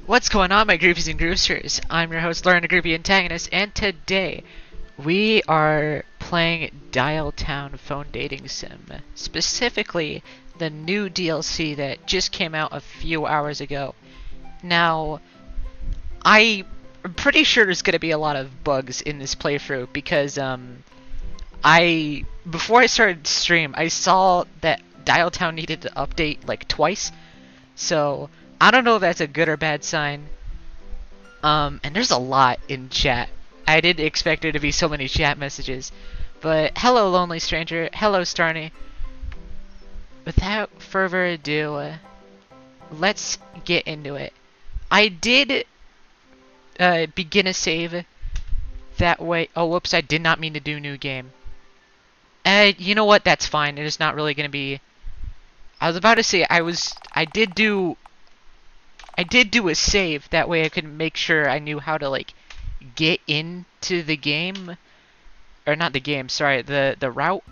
What's going on, my Groovies and Groovesters? I'm your host, Groovy Antagonist, and today we are playing Dialtown phone dating sim. Specifically, the new DLC that just came out a few hours ago. Now, I'm pretty sure there's going to be a lot of bugs in this playthrough because before I started the stream, I saw that Dialtown needed to update like twice. So I don't know if that's a good or bad sign. And there's a lot in chat. I didn't expect there to be so many chat messages. But hello, lonely stranger. Hello, Starny. Without further ado, let's get into it. I did begin a save that way. Oh, whoops! I did not mean to do new game. You know what? That's fine. It is not really gonna be. I was about to say I did do a save, that way I could make sure I knew how to like get into the game, or not the game, sorry, the route.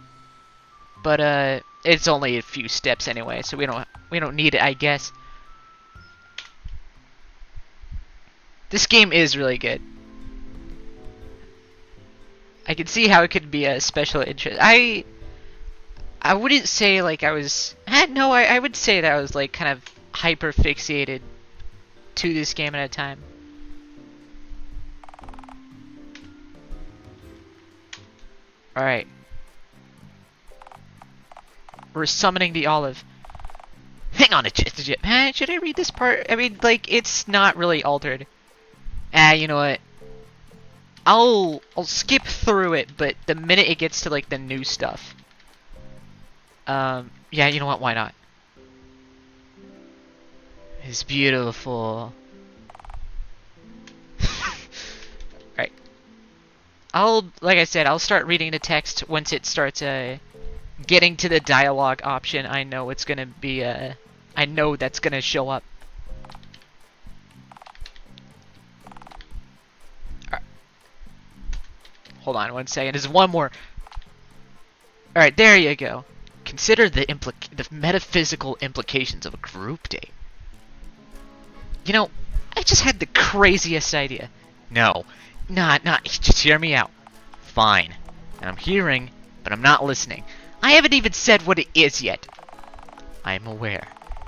But it's only a few steps anyway, so we don't need it, I guess. This game is really good. I can see how it could be a special interest. I wouldn't say like I was no, I would say that I was like kind of hyper fixated to this game at a time. Alright. We're summoning the olive. Hang on should I read this part? I mean, like, it's not really altered. You know what? I'll skip through it, but the minute it gets to like the new stuff. Yeah, you know what? Why not? It's beautiful. Right. Like I said, I'll start reading the text once it starts getting to the dialogue option. I know it's gonna be I know that's gonna show up. Right. Hold on one second. There's one more. Alright, there you go. Consider the metaphysical implications of a group date. You know, I just had the craziest idea. No, just hear me out. Fine. I'm hearing, but I'm not listening. I haven't even said what it is yet. I'm aware.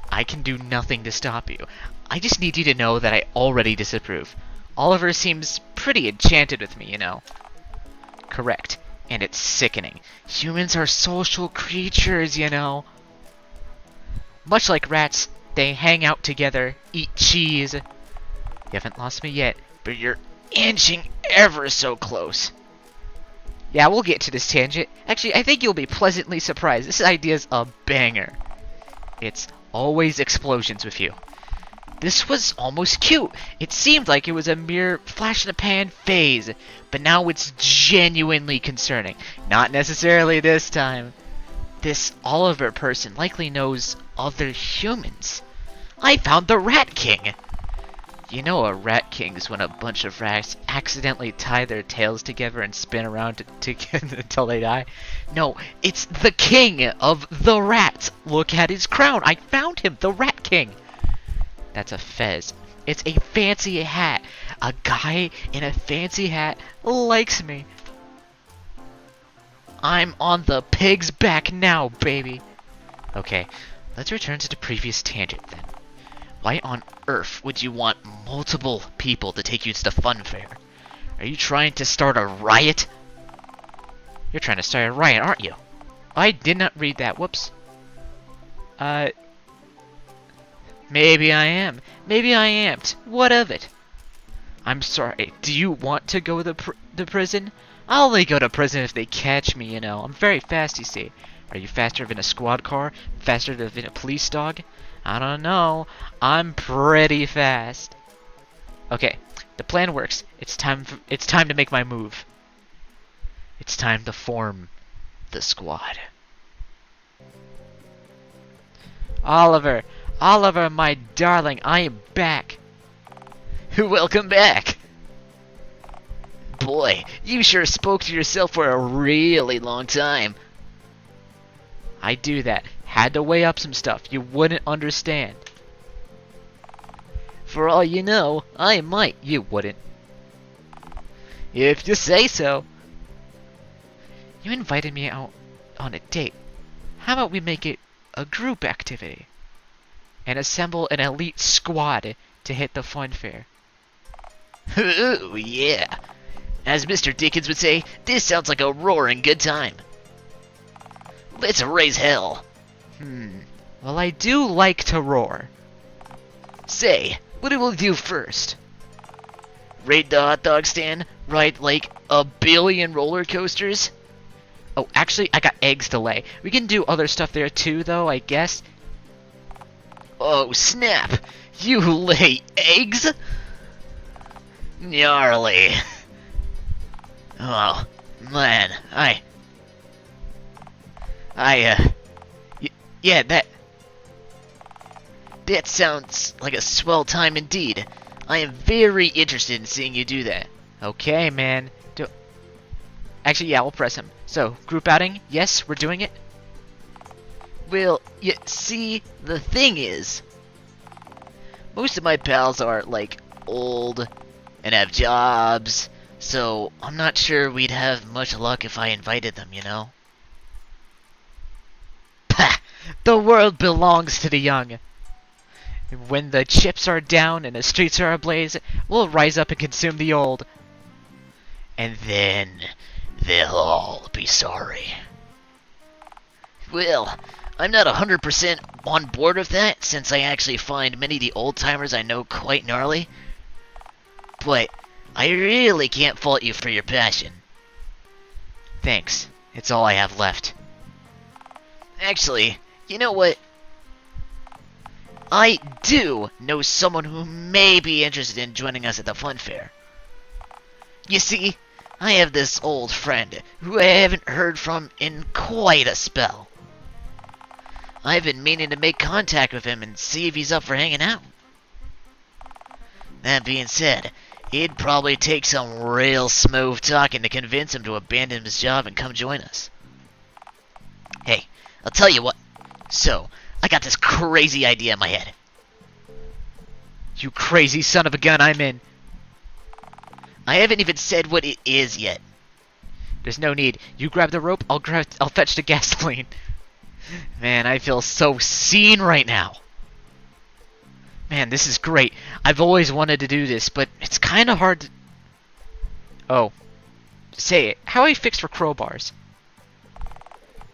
I can do nothing to stop you. I just need you to know that I already disapprove. Oliver seems pretty enchanted with me, you know. Correct. And it's sickening. Humans are social creatures, you know. Much like rats, they hang out together, eat cheese. You haven't lost me yet, but you're inching ever so close. Yeah, we'll get to this tangent. Actually, I think you'll be pleasantly surprised. This idea's a banger. It's always explosions with you. This was almost cute. It seemed like it was a mere flash-in-the-pan phase, but now it's genuinely concerning. Not necessarily this time. This Oliver person likely knows other humans. I found the Rat King! You know a Rat King is when a bunch of rats accidentally tie their tails together and spin around until they die? No, it's the king of the rats! Look at his crown! I found him! The Rat King! That's a fez. It's a fancy hat. A guy in a fancy hat likes me. I'm on the pig's back now, baby. Okay, let's return to the previous tangent then. Why on earth would you want multiple people to take you to the funfair? Are you trying to start a riot? You're trying to start a riot, aren't you? I did not read that. Whoops. Maybe I am. Maybe I amped. What of it? I'm sorry. Do you want to go to the prison? I'll only go to prison if they catch me, you know. I'm very fast, you see. Are you faster than a squad car? Faster than a police dog? I don't know. I'm pretty fast. Okay, the plan works. It's time to make my move. It's time to form the squad. Oliver, my darling, I am back. Welcome back. Boy, you sure spoke to yourself for a really long time. I do that. Had to weigh up some stuff. You wouldn't understand. For all you know, I might. You wouldn't. If you say so. You invited me out on a date. How about we make it a group activity? And assemble an elite squad to hit the fun fair. Ooh, yeah. As Mr. Dickens would say, this sounds like a roaring good time. Let's raise hell. Well, I do like to roar. Say, what will we do first? Raid the hot dog stand? Ride like a billion roller coasters? Oh, actually, I got eggs to lay. We can do other stuff there too, though, I guess. Oh, snap! You lay eggs? Gnarly. Oh, man, yeah, that sounds like a swell time indeed. I am very interested in seeing you do that. Okay, man. Actually, yeah, we'll press him. So, group outing? Yes, we're doing it. Well, you see, the thing is, most of my pals are, like, old and have jobs, so I'm not sure we'd have much luck if I invited them, you know? Pah! The world belongs to the young. When the chips are down and the streets are ablaze, we'll rise up and consume the old. And then they'll all be sorry. Well, I'm not 100% on board with that, since I actually find many of the old-timers I know quite gnarly. But I really can't fault you for your passion. Thanks. It's all I have left. Actually, you know what? I do know someone who may be interested in joining us at the fun fair. You see, I have this old friend who I haven't heard from in quite a spell. I've been meaning to make contact with him and see if he's up for hanging out. That being said, it'd probably take some real smooth talking to convince him to abandon his job and come join us. Hey, I'll tell you what. So, I got this crazy idea in my head. You crazy son of a gun, I'm in. I haven't even said what it is yet. There's no need. You grab the rope, I'll fetch the gasoline. Man, I feel so seen right now. Man, this is great. I've always wanted to do this, but it's kind of hard to... Oh. Say it. How are you fixed for crowbars?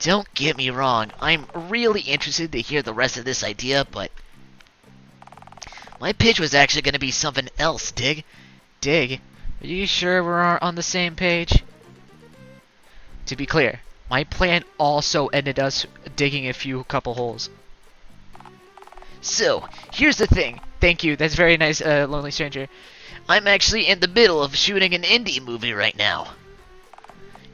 Don't get me wrong. I'm really interested to hear the rest of this idea, but... my pitch was actually going to be something else, Dig. Dig? Are you sure we're on the same page? To be clear, my plan also ended us digging a couple holes. So, here's the thing. Thank you, that's very nice, Lonely Stranger. I'm actually in the middle of shooting an indie movie right now.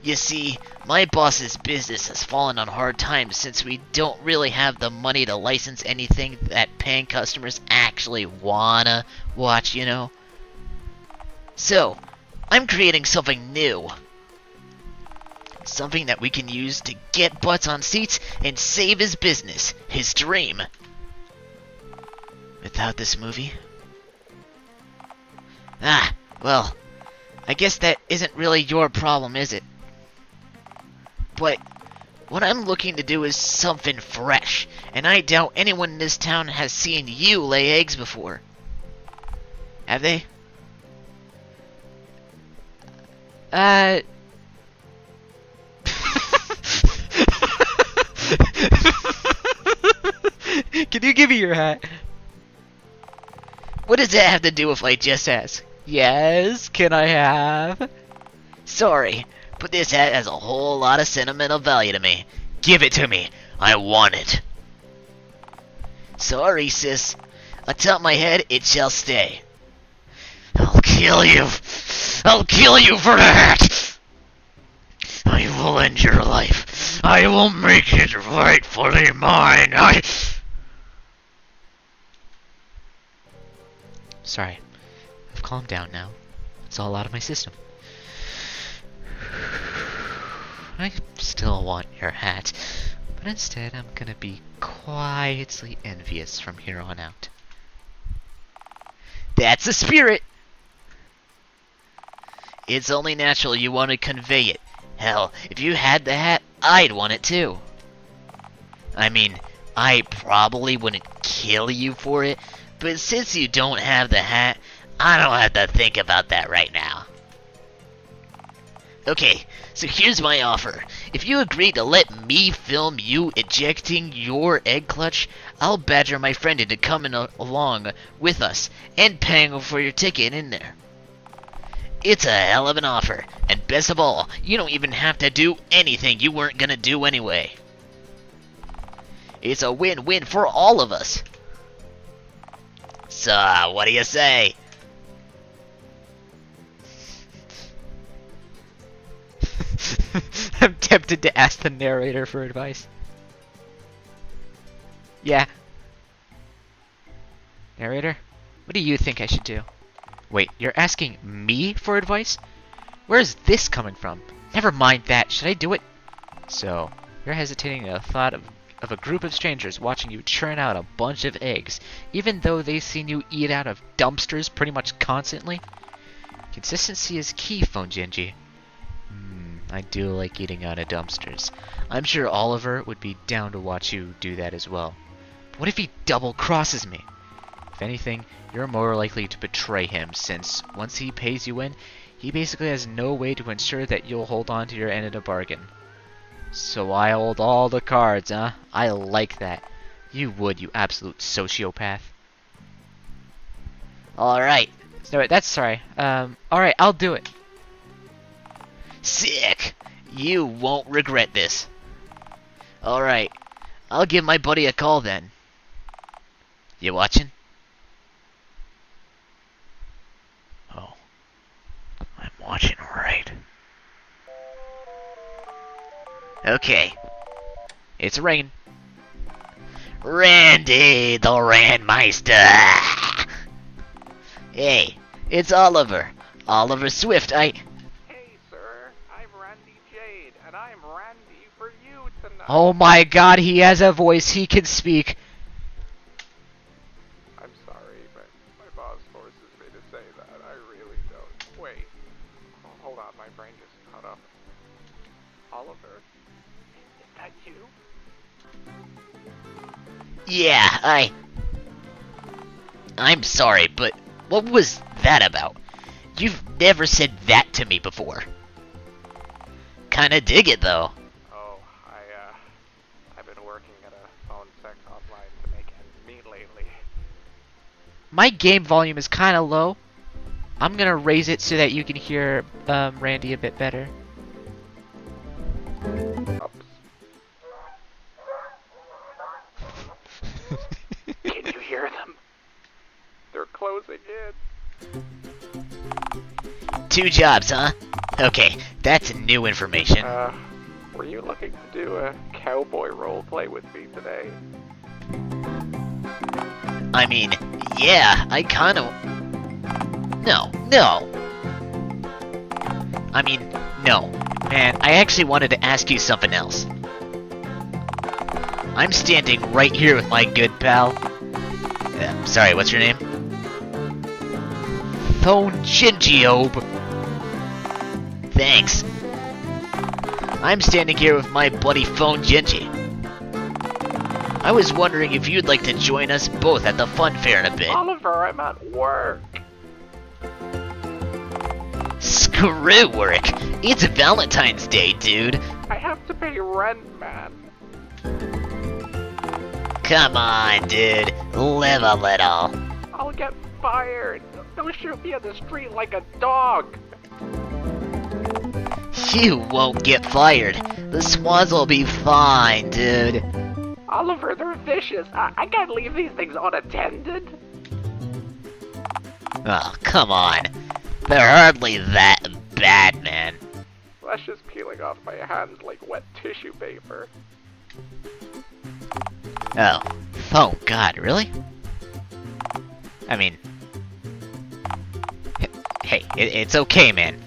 You see, my boss's business has fallen on hard times since we don't really have the money to license anything that paying customers actually wanna watch, you know? So, I'm creating something new. Something that we can use to get butts on seats and save his business, his dream. Without this movie? Ah, well, I guess that isn't really your problem, is it? But what I'm looking to do is something fresh, and I doubt anyone in this town has seen you lay eggs before. Have they? Can you give me your hat? What does that have to do if I just ask? Yes, can I have? Sorry, but this hat has a whole lot of sentimental value to me. Give it to me. I want it. Sorry, sis. Atop my head, it shall stay. I'll kill you. I'll kill you for the hat. I will end your life. I will make it rightfully mine. Sorry. I've calmed down now. It's all out of my system. I still want your hat, but instead I'm gonna be quietly envious from here on out. That's the spirit! It's only natural you want to convey it. Hell, if you had the hat, I'd want it too. I mean, I probably wouldn't kill you for it, but since you don't have the hat, I don't have to think about that right now. Okay, so here's my offer. If you agree to let me film you ejecting your egg clutch, I'll badger my friend into coming along with us and paying for your ticket in there. It's a hell of an offer, and best of all, you don't even have to do anything you weren't gonna do anyway. It's a win-win for all of us. So, what do you say? I'm tempted to ask the narrator for advice. Yeah. Narrator, what do you think I should do? Wait, you're asking me for advice? Where's this coming from? Never mind that, should I do it? So, you're hesitating at the thought of a group of strangers watching you churn out a bunch of eggs, even though they've seen you eat out of dumpsters pretty much constantly? Consistency is key, Phone Genji. I do like eating out of dumpsters. I'm sure Oliver would be down to watch you do that as well. But what if he double-crosses me? If anything, you're more likely to betray him, since once he pays you in, he basically has no way to ensure that you'll hold on to your end of the bargain. So I hold all the cards, huh? I like that. You would, you absolute sociopath. Alright. No, that's sorry. Alright, I'll do it. Sick! You won't regret this. Alright. I'll give my buddy a call then. You watching? Oh. I'm watching, alright. Okay. It's ringing. Randy, the Randmeister! Hey, it's Oliver. Oliver Swift, Hey, sir. I'm Randy Jade, and I'm Randy for you tonight. Oh my god, he has a voice, he can speak. I'm sorry, but my boss forces me to say that. I really don't. Wait. Oh, hold on, my brain just caught up. Oliver, is that you? Yeah, I'm sorry, but what was that about? You've never said that to me before. Kinda dig it, though. Oh, I've been working at a phone sex hotline to make ends meet lately. My game volume is kinda low. I'm gonna raise it so that you can hear Randy a bit better. Oops. Can you hear them? They're closing in. 2 jobs, huh? Okay, that's new information. Were you looking to do a cowboy roleplay with me today? I mean, yeah, I kinda... No. I mean, no. Man, I actually wanted to ask you something else. I'm standing right here with my good pal... sorry, what's your name? Phone Gingiobe. Thanks. I'm standing here with my buddy Phone Genji. I was wondering if you'd like to join us both at the fun fair in a bit. Oliver, I'm at work. Screw work. It's Valentine's Day, dude. I have to pay rent, man. Come on, dude. Live a little. I'll get fired. Don't shoot me on the street like a dog. You won't get fired. The swans will be fine, dude. Oliver, they're vicious. I can't leave these things unattended. Oh, come on. They're hardly that bad, man. Flesh is peeling off my hands like wet tissue paper. Oh god, really? I mean... Hey, it's okay, man.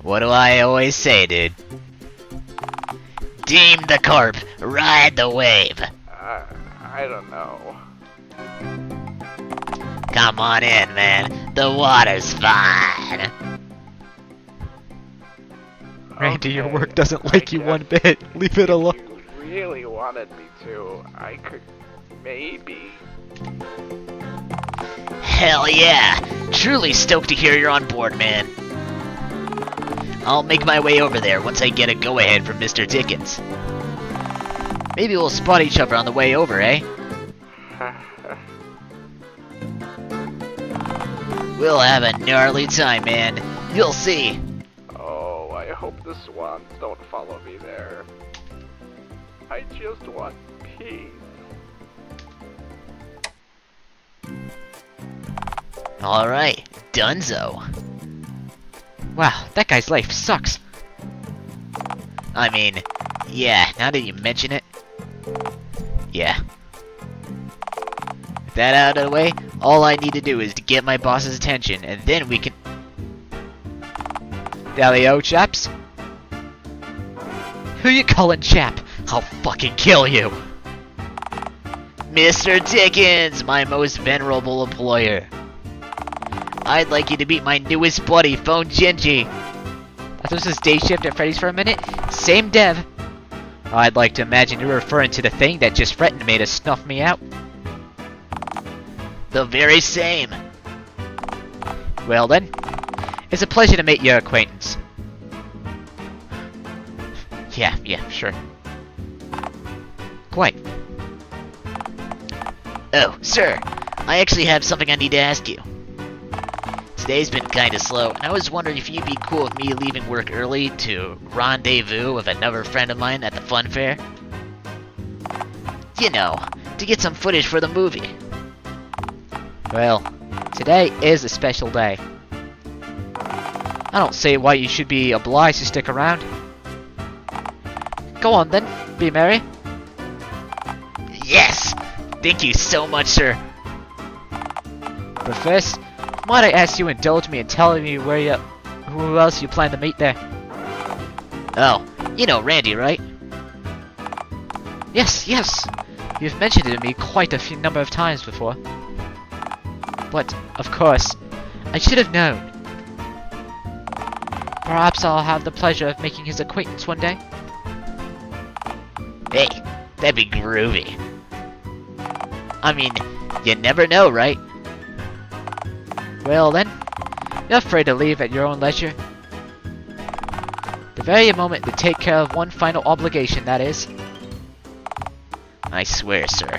What do I always say, dude? Deem the carp, ride the wave. I don't know. Come on in, man. The water's fine. Randy, your work doesn't like you one bit. Leave it alone. If you really wanted me to, I could maybe. Hell yeah! Truly stoked to hear you're on board, man. I'll make my way over there once I get a go-ahead from Mr. Dickens. Maybe we'll spot each other on the way over, eh? We'll have a gnarly time, man. You'll see. Oh, I hope the swans don't follow me there. I just want peace. Alright, donezo. Wow, that guy's life sucks. I mean, yeah, now that you mention it. Yeah. With that out of the way, all I need to do is to get my boss's attention, and then we can... Dally-o, chaps? Who you calling chap? I'll fucking kill you! Mr. Dickens, my most venerable employer. I'd like you to meet my newest buddy, Phone Gingy. I thought this was day shift at Freddy's for a minute. Same dev. I'd like to imagine you're referring to the thing that just threatened me to snuff me out. The very same. Well then, it's a pleasure to make your acquaintance. Yeah, sure. Quite. Oh, sir, I actually have something I need to ask you. Today's been kinda slow, and I was wondering if you'd be cool with me leaving work early to rendezvous with another friend of mine at the funfair. You know, to get some footage for the movie. Well, today is a special day. I don't see why you should be obliged to stick around. Go on then, be merry. Yes! Thank you so much, sir. But first, might I ask you to indulge me in telling me who else you plan to meet there? Oh, you know Randy, right? Yes. You've mentioned it to me quite a number of times before. But, of course, I should have known. Perhaps I'll have the pleasure of making his acquaintance one day. Hey, that'd be groovy. I mean, you never know, right? Well then, you're free to leave at your own leisure. The very moment to take care of one final obligation, that is. I swear, sir,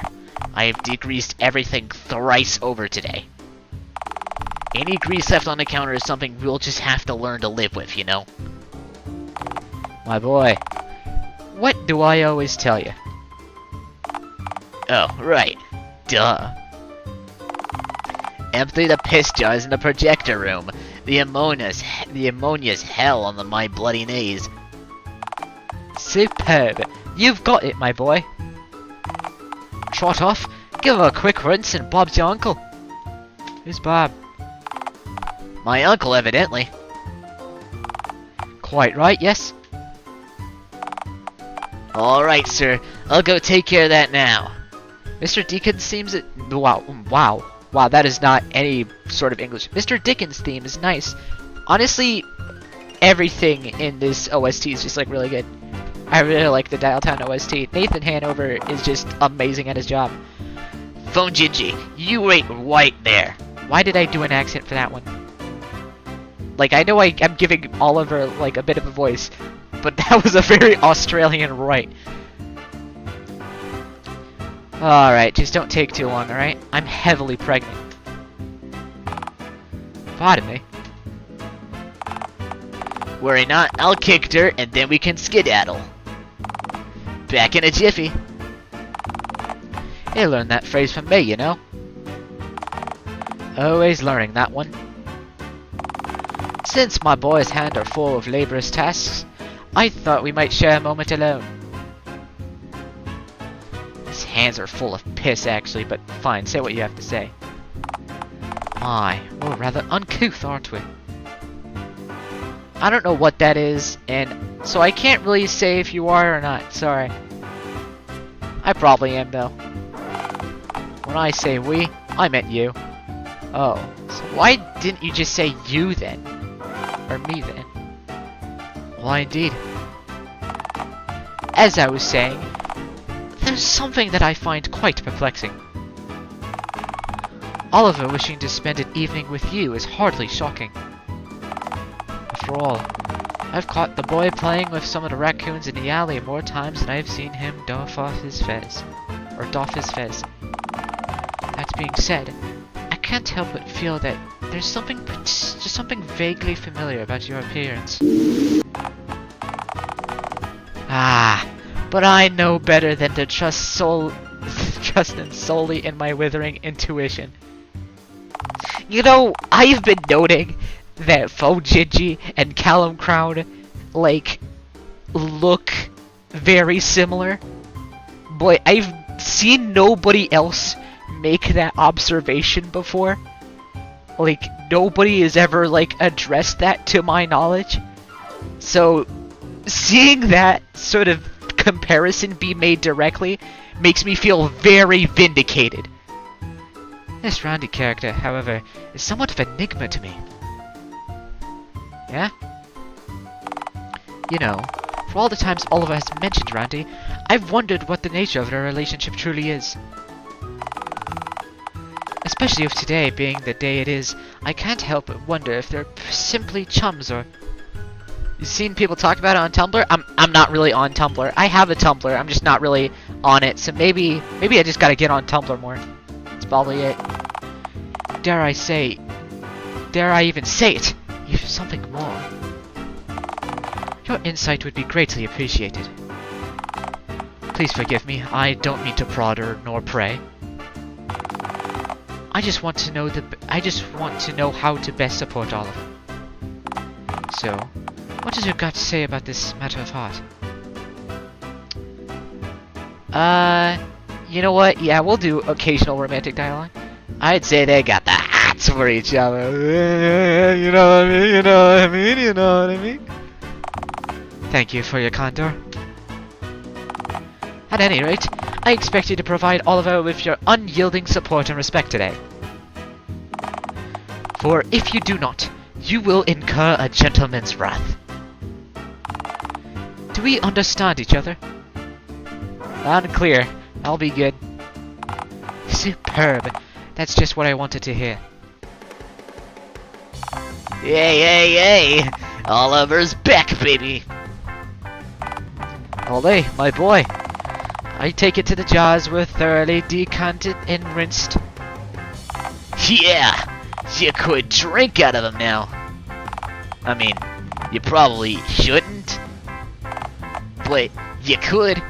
I have degreased everything thrice over today. Any grease left on the counter is something we'll just have to learn to live with, you know? My boy, what do I always tell you? Oh, right. Duh. Empty the piss jars in the projector room. The ammonia's hell on my bloody knees. Superb. You've got it, my boy. Trot off. Give her a quick rinse and Bob's your uncle. Who's Bob? My uncle, evidently. Quite right, yes. Alright, sir. I'll go take care of that now. Mr. Dickens seems it. Wow, that is not any sort of English. Mr. Dickens' theme is nice. Honestly, everything in this OST is just like really good. I really like the Dialtown OST. Nathan Hanover is just amazing at his job. Phone Gingy, you wait right there. Why did I do an accent for that one? Like, I know I'm giving Oliver like a bit of a voice, but that was a very Australian right. Alright, just don't take too long, alright? I'm heavily pregnant. Pardon me. Worry not, I'll kick dirt and then we can skedaddle. Back in a jiffy. You learned that phrase from me, you know? Always learning that one. Since my boy's hands are full of laborious tasks, I thought we might share a moment alone. His hands are full of piss, actually, but fine, say what you have to say. My, we're rather uncouth, aren't we? I don't know what that is, and so I can't really say if you are or not, sorry. I probably am, though. When I say we, I meant you. Oh, so why didn't you just say you then? Or me then? Why indeed. As I was saying, there's something that I find quite perplexing. Oliver wishing to spend an evening with you is hardly shocking. After all, I've caught the boy playing with some of the raccoons in the alley more times than I've seen him doff his fez. That being said, I can't help but feel that there's something vaguely familiar about your appearance. Ah, but I know better than to trust them solely in my withering intuition. You know, I've been noting that Fojinji and Callum Crown, like, look very similar. But I've seen nobody else make that observation before. Like, nobody has ever, like, addressed that to my knowledge. So, seeing that sort of comparison be made directly makes me feel very vindicated. This Randy character, however, is somewhat of an enigma to me. Yeah? You know, for all the times Oliver has mentioned Randy, I've wondered what the nature of their relationship truly is. Especially with today being the day it is, I can't help but wonder if they're simply chums or... You've seen people talk about it on Tumblr? I'm not really on Tumblr. I have a Tumblr, I'm just not really on it, so maybe I just gotta get on Tumblr more. That's probably it. Dare I even say it? If something more. Your insight would be greatly appreciated. Please forgive me, I don't mean to prod or nor pray. I just want to know how to best support Oliver. So, what does your gut say about this matter of heart? You know what? Yeah, we'll do occasional romantic dialogue. I'd say they got the hots for each other. You know what I mean? You know what I mean? You know what I mean? Thank you for your candor. At any rate, I expect you to provide Oliver with your unyielding support and respect today. For if you do not, you will incur a gentleman's wrath. Do we understand each other? Loud and clear. I'll be good. Superb. That's just what I wanted to hear. Yay! Oliver's back, baby! Ollie, my boy. I take it to the jars were thoroughly decanted and rinsed. Yeah! You could drink out of them now. I mean, you probably shouldn't, but you could.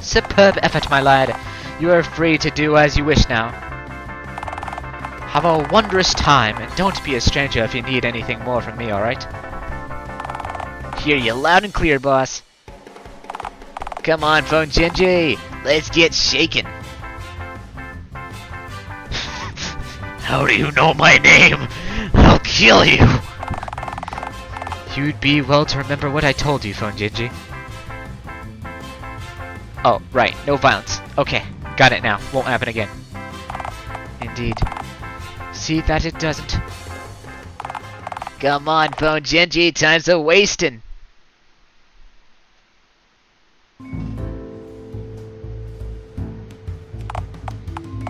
Superb effort, my lad. You are free to do as you wish now. Have a wondrous time, and don't be a stranger if you need anything more from me, alright? Hear you loud and clear, boss. Come on, Phone Gingy, let's get shaken. How do you know my name? I'll kill you! You'd be well to remember what I told you, Phone Gingy. Oh, right, no violence. Okay, got it now. Won't happen again. Indeed. See that it doesn't. Come on, Phone Gingy, time's a wasting.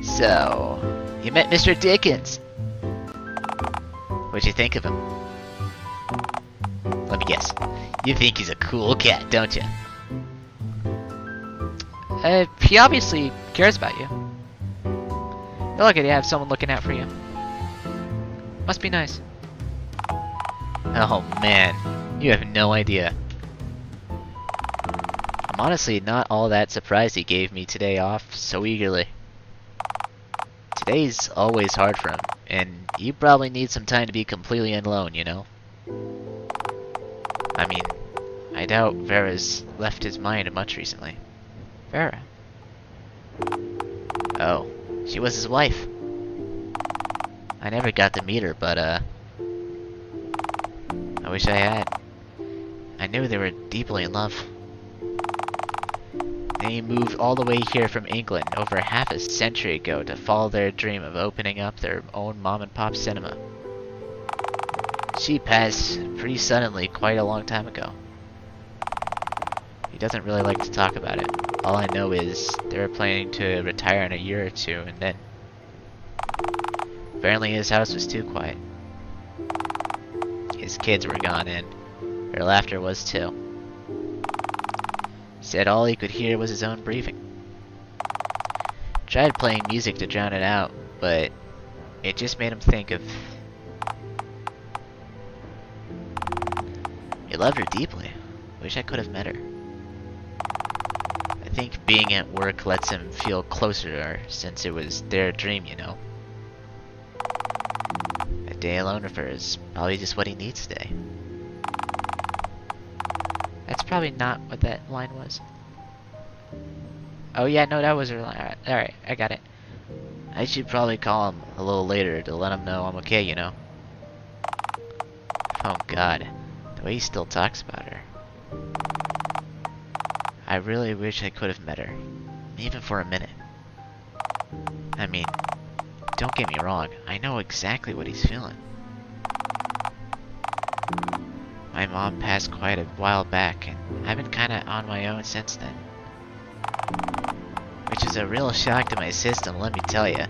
So, you met Mr. Dickens. What'd you think of him? Let me guess. You think he's a cool cat, don't you? He obviously cares about you. You're lucky to have someone looking out for you. Must be nice. Oh man, you have no idea. I'm honestly not all that surprised he gave me today off so eagerly. Today's always hard for him, and you probably need some time to be completely alone, you know? I mean, I doubt Vera's left his mind much recently. Vera? Oh, she was his wife. I never got to meet her, but I wish I had. I knew they were deeply in love. They moved all the way here from England over half a century ago to follow their dream of opening up their own mom-and-pop cinema. She passed pretty suddenly quite a long time ago. He doesn't really like to talk about it. All I know is they were planning to retire in a year or two, and then apparently his house was too quiet. His kids were gone, and her laughter was too. He said all he could hear was his own breathing. Tried playing music to drown it out, but it just made him think of... He loved her deeply. Wish I could have met her. I think being at work lets him feel closer to her, since it was their dream, you know. A day alone with her is probably just what he needs today. That's probably not what that line was. Oh yeah, no, that was her line. Alright, I got it. I should probably call him a little later to let him know I'm okay, you know. Oh god, the way he still talks about her. I really wish I could have met her, even for a minute. I mean, don't get me wrong, I know exactly what he's feeling. My mom passed quite a while back, and I've been kinda on my own since then. Which is a real shock to my system, let me tell ya,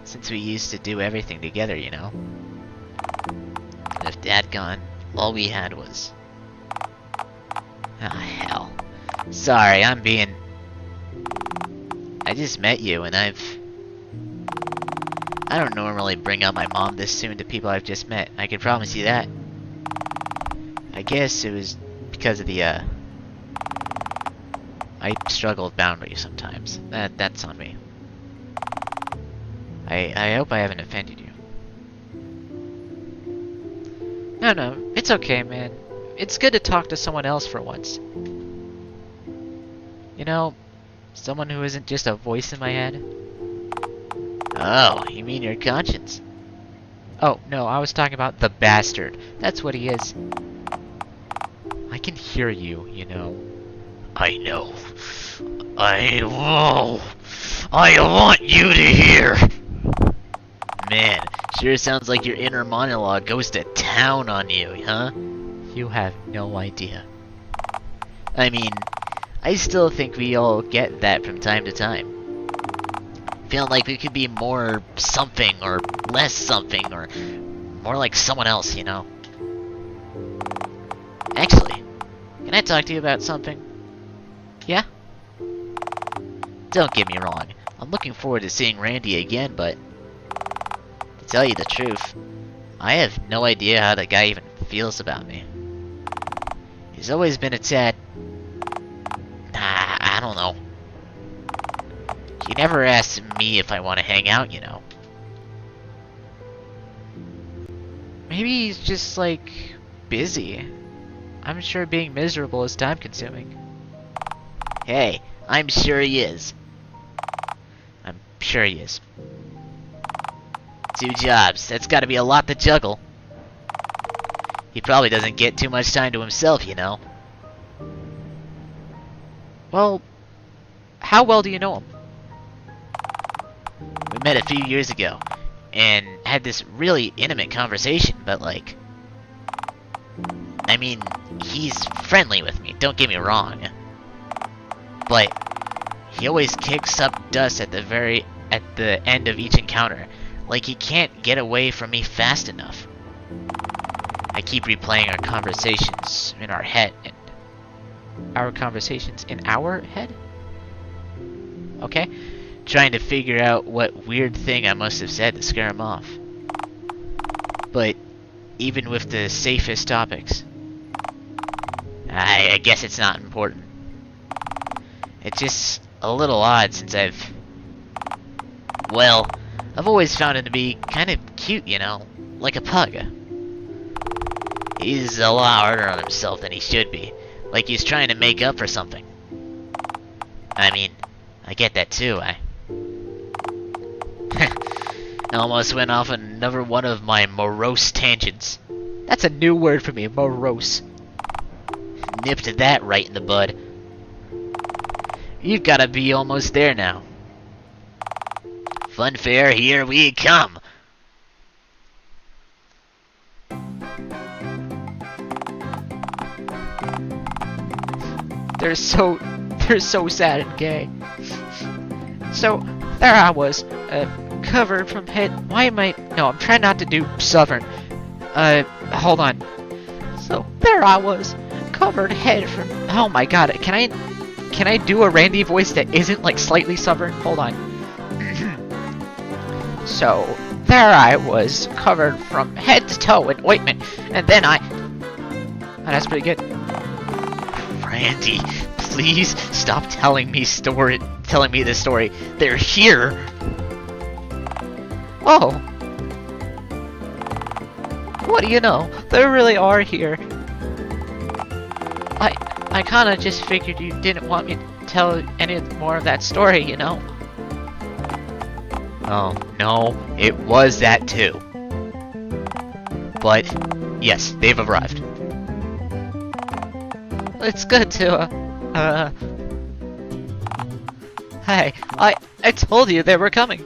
since we used to do everything together, you know. And with Dad gone, all we had was... Ah, hell. Sorry, I'm being... I just met you, and I don't normally bring up my mom this soon to people I've just met, I can promise you that. I guess it was because of the, I struggle with boundaries sometimes. That's on me. I hope I haven't offended you. No, it's okay, man. It's good to talk to someone else for once. You know, someone who isn't just a voice in my head. Oh, you mean your conscience? Oh, no, I was talking about the bastard. That's what he is. I can hear you, you know. I know. I want you to hear. Man, sure sounds like your inner monologue goes to town on you, huh? You have no idea. I mean, I still think we all get that from time to time. Feeling like we could be more something, or less something, or more like someone else, you know? Actually, can I talk to you about something? Yeah? Don't get me wrong, I'm looking forward to seeing Randy again, but... to tell you the truth, I have no idea how the guy even feels about me. He's always been a tad... I don't know. He never asks me if I want to hang out, you know. Maybe he's just, like, busy. I'm sure being miserable is time-consuming. Hey, I'm sure he is. I'm sure he is. 2 jobs, that's gotta be a lot to juggle. He probably doesn't get too much time to himself, you know. Well, how well do you know him? We met a few years ago, and had this really intimate conversation, but like... I mean, he's friendly with me, don't get me wrong. But, he always kicks up dust at the end of each encounter, like he can't get away from me fast enough. I keep replaying our conversations in our head, and... Our conversations in our head? Okay. Trying to figure out what weird thing I must have said to scare him off. But even with the safest topics, I guess it's not important. It's just a little odd since I've always found him to be kind of cute, you know, like a pug. He's a lot harder on himself than he should be, like he's trying to make up for something. I mean, I get that too, I almost went off on another one of my morose tangents. That's a new word for me, morose. Nipped that right in the bud. You've gotta be almost there now. Funfair, here we come! They're so sad and gay. So, there I was, covered from head. Why am I? No, I'm trying not to do Southern. Hold on. So, there I was, covered head from. Oh my god, can I do a Randy voice that isn't like slightly Southern? Hold on. So, there I was, covered from head to toe in ointment, and then I. Oh, that's pretty good. Randy, please stop telling me this story. They're here. Oh. What do you know? They really are here. I kinda just figured you didn't want me to tell any more of that story, you know? Oh, no, it was that too. But, yes, they've arrived. It's good to, Hey, I told you they were coming.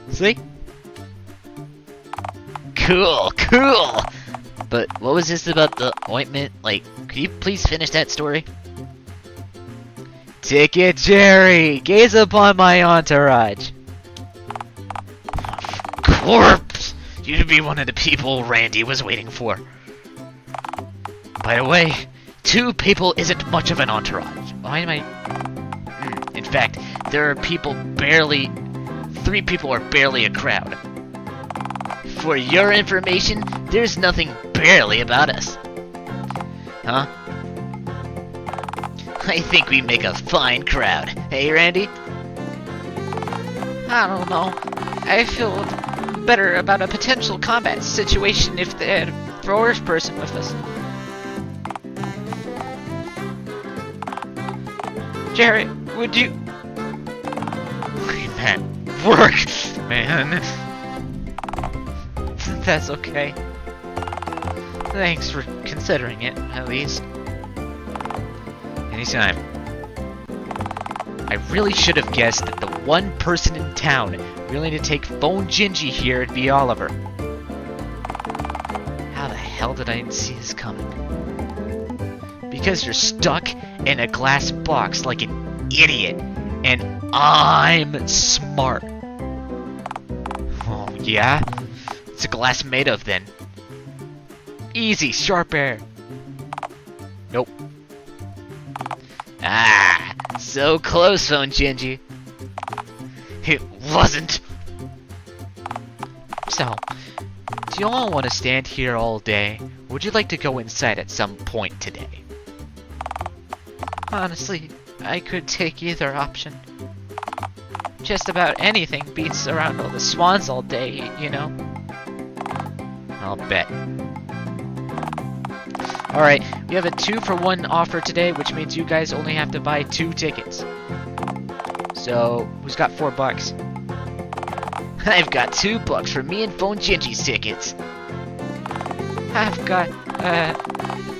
See? Cool. But what was this about the ointment? Like, could you please finish that story? Ticket Jerry, gaze upon my entourage. Corpse! You'd be one of the people Randy was waiting for. By the way, 2 people isn't much of an entourage. Why am I... In fact, there are 3 people are barely a crowd. For your information, there's nothing barely about us. Huh? I think we make a fine crowd. Hey, Randy? I don't know. I feel better about a potential combat situation if they had a first person with us. Jerry, would you... That work, man. That's okay. Thanks for considering it, at least. Anytime. I really should have guessed that the one person in town willing to take Phone Gingy here would be Oliver. How the hell did I even see this coming? Because you're stuck in a glass box like an idiot, and I'm smart. Oh, yeah? What's a glass made of, then? Easy, sharp air. Nope. Ah, so close, Phone Gingy. It wasn't. So, do you all want to stand here all day? Or would you like to go inside at some point today? Honestly, I could take either option. Just about anything beats around all the swans all day, you know? I'll bet. Alright, we have a 2-for-1 offer today, which means you guys only have to buy 2 tickets. So, who's got $4? I've got $2 for me and Phone Gingy's tickets. I've got,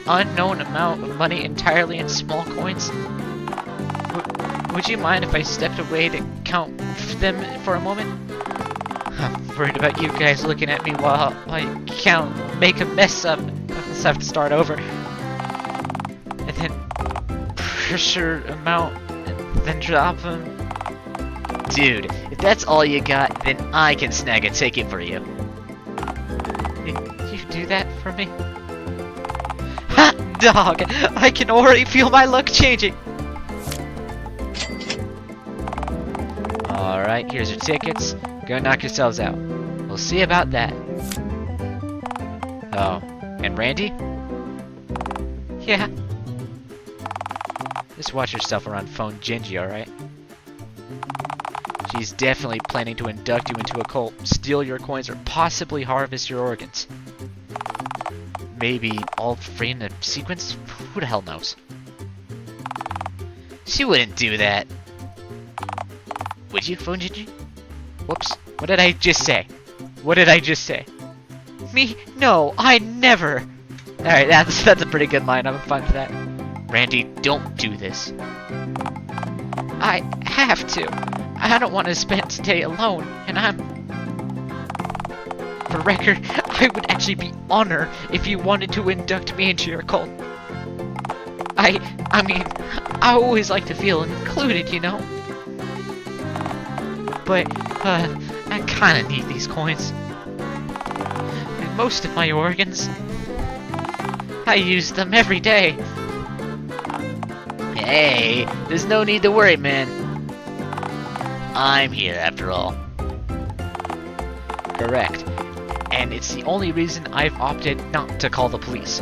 unknown amount of money entirely in small coins. Would you mind if I stepped away to count them for a moment? I'm worried about you guys looking at me while I count, make a mess up, unless I have to start over. And then pressure amount, and then drop them. Dude, if that's all you got, then I can snag a ticket for you. You do that for me? Hot dog! I can already feel my luck changing! Alright, here's your tickets. Go knock yourselves out. We'll see about that. Oh, and Randy? Yeah. Just watch yourself around Phone Gingy, alright? She's definitely planning to induct you into a cult, steal your coins, or possibly harvest your organs. Maybe all three in a sequence? Who the hell knows? She wouldn't do that. Would you, Phone Gingy? Whoops. What did I just say? What did I just say? Me? No, I never! Alright, that's a pretty good line. I'm fine with that. Randy, don't do this. I have to. I don't want to spend today alone, and for record, I would actually be honored if you wanted to induct me into your cult. I mean, I always like to feel included, you know? But, I kinda need these coins. And most of my organs, I use them every day. Hey, there's no need to worry, man. I'm here after all. Correct. And it's the only reason I've opted not to call the police.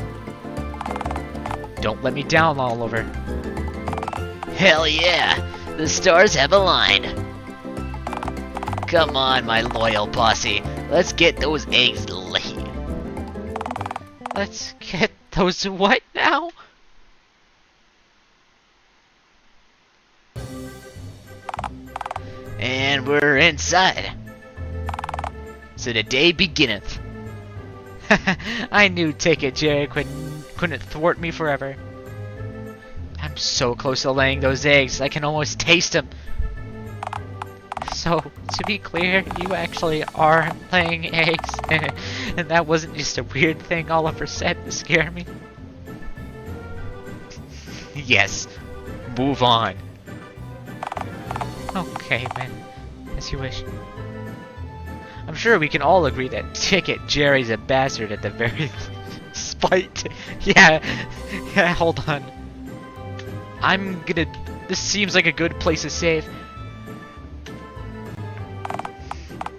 Don't let me down, Oliver. Hell yeah, the stars have aligned. Come on, my loyal posse. Let's get those eggs laid. Let's get those what now? And we're inside. So the day beginneth. I knew Ticket Jerry couldn't thwart me forever. I'm so close to laying those eggs, I can almost taste them. So, to be clear, you actually are laying eggs, and that wasn't just a weird thing Oliver said to scare me. Yes, move on. Okay, man, as you wish. I'm sure we can all agree that Ticket Jerry's a bastard at the very spite. Yeah, hold on. This seems like a good place to save.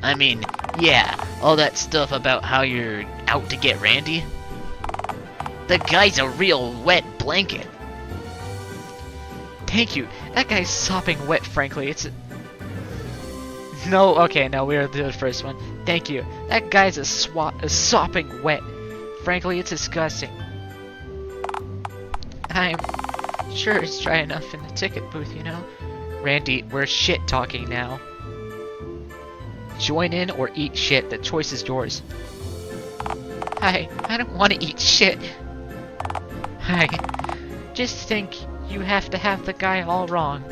I mean, yeah, all that stuff about how you're out to get Randy. The guy's a real wet blanket. Thank you. That guy's sopping wet, frankly. It's No, okay, no, we're the first one. Thank you. That guy's a sopping wet. Frankly, it's disgusting. I'm sure it's dry enough in the ticket booth, you know? Randy, we're shit-talking now. Join in or eat shit. The choice is yours. I don't want to eat shit. I just think you have to have the guy all wrong.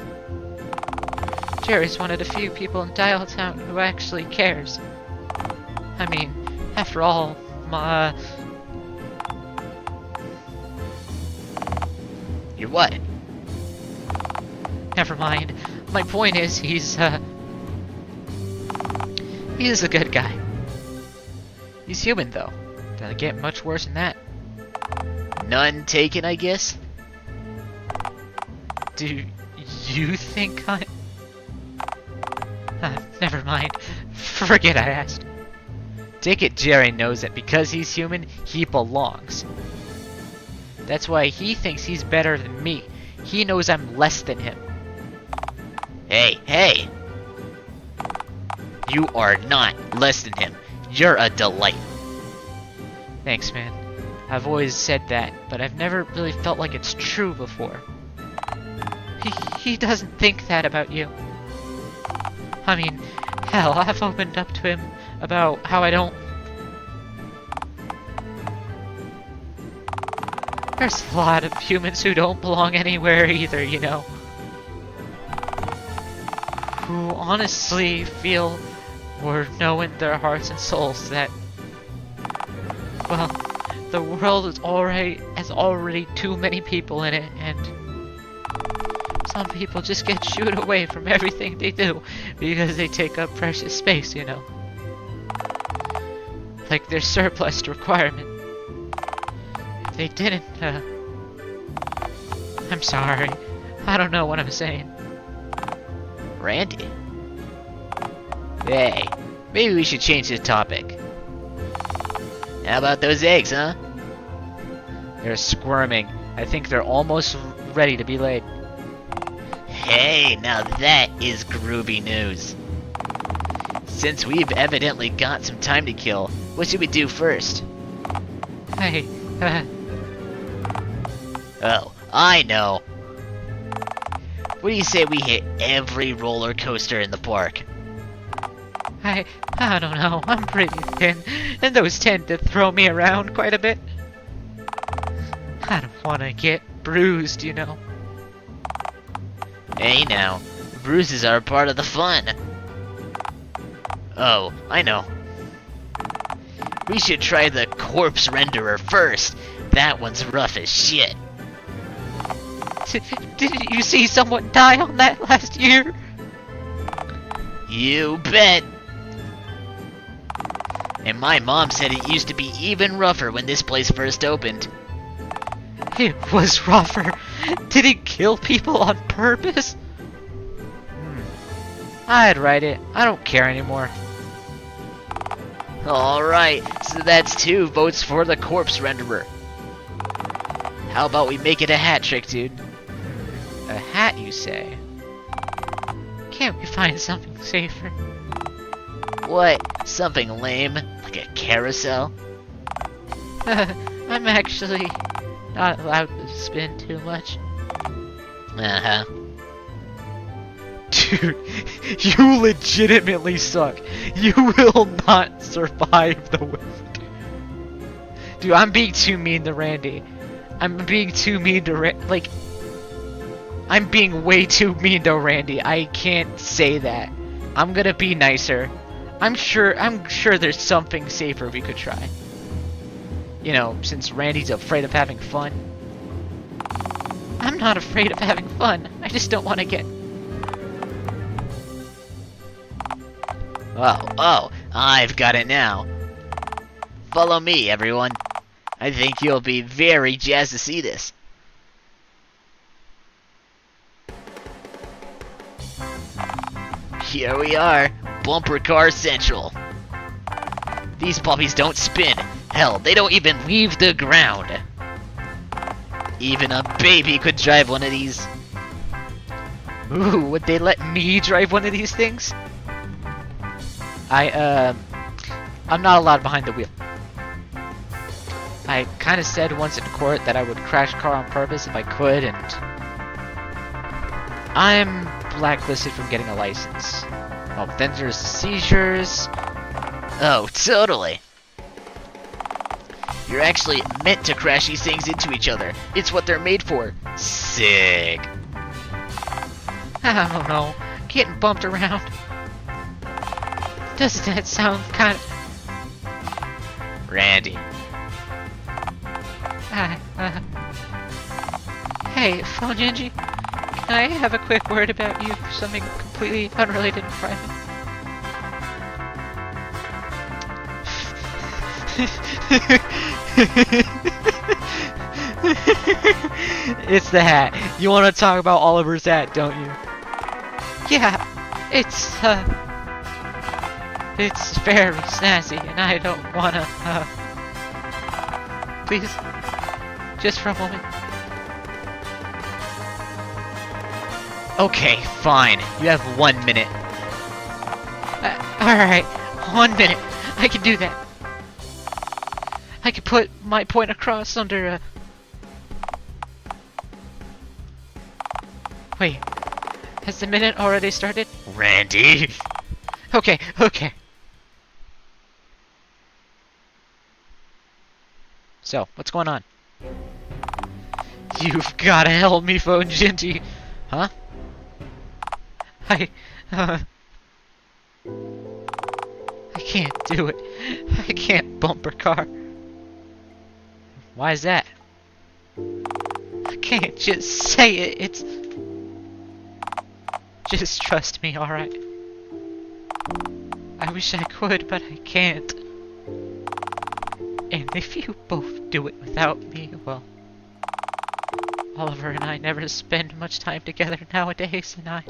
Jerry's one of the few people in Dialtown who actually cares. I mean, after all, You're what? Never mind. My point is, he's a good guy. He's human, though. Doesn't get much worse than that. None taken, I guess? Do you think I... never mind. Forget I asked. Ticket Jerry knows that because he's human, he belongs. That's why he thinks he's better than me. He knows I'm less than him. Hey! You are not less than him. You're a delight. Thanks, man. I've always said that, but I've never really felt like it's true before. He doesn't think that about you. I mean, hell, I've opened up to him about how I don't... There's a lot of humans who don't belong anywhere either, you know. Who honestly feel or know in their hearts and souls that, well, the world has already too many people in it, and some people just get shooed away from everything they do because they take up precious space, you know. Like their surplus requirement. If they didn't, I'm sorry. I don't know what I'm saying. Randy? Hey, maybe we should change the topic. How about those eggs, huh? They're squirming. I think they're almost ready to be laid. Hey, now that is groovy news. Since we've evidently got some time to kill, what should we do first? Hey, Oh, I know. What do you say we hit every roller coaster in the park? I don't know. I'm pretty thin, and those tend to throw me around quite a bit. I don't want to get bruised, you know. Hey now, Bruises are part of the fun. Oh, I know. We should try the corpse renderer first. That one's rough as shit. Didn't you see someone die on that last year? You bet. And my mom said it used to be even rougher when this place first opened. It was rougher. Did it kill people on purpose? I'd write it. I don't care anymore. Alright, so that's 2 votes for the corpse renderer. How about we make it a hat trick, dude? A hat, you say? Can't we find something safer? What? Something lame? Like a carousel? I'm actually not allowed to spin too much. Uh-huh. Dude, you legitimately suck. You will not survive the lift. Dude, I'm being too mean to Randy. I'm being too mean to I'm being way too mean to Randy. I can't say that. I'm gonna be nicer. I'm sure there's something safer we could try. You know, since Randy's afraid of having fun. I'm not afraid of having fun. I just don't want to get... Oh, I've got it now. Follow me, everyone. I think you'll be very jazzed to see this. Here we are, Bumper Car Central. These puppies don't spin. Hell, they don't even leave the ground. Even a baby could drive one of these. Ooh, would they let me drive one of these things? I'm not allowed behind the wheel. I kind of said once in court that I would crash a car on purpose if I could, and I'm blacklisted from getting a license. Oh, then there's seizures. Oh, totally. You're actually meant to crash these things into each other. It's what they're made for. Sick. I don't know. Getting bumped around. Doesn't that sound kind of... Randy. Hey, Phone Genji. Can I have a quick word about you for something completely unrelated and private? It's the hat. You want to talk about Oliver's hat, don't you? Yeah, it's very snazzy, and I don't wanna, please, just for a moment. Okay, fine. You have 1 minute. Alright, 1 minute. I can do that. I can put my point across under, Wait, has the minute already started? Randy! Okay. So, what's going on? You've gotta help me, Phone Genji. Huh? I can't do it. I can't bump her car. Why is that? I can't just say it. It's... Just trust me, alright? I wish I could, but I can't. And if you both do it without me, well... Oliver and I never spend much time together nowadays, and I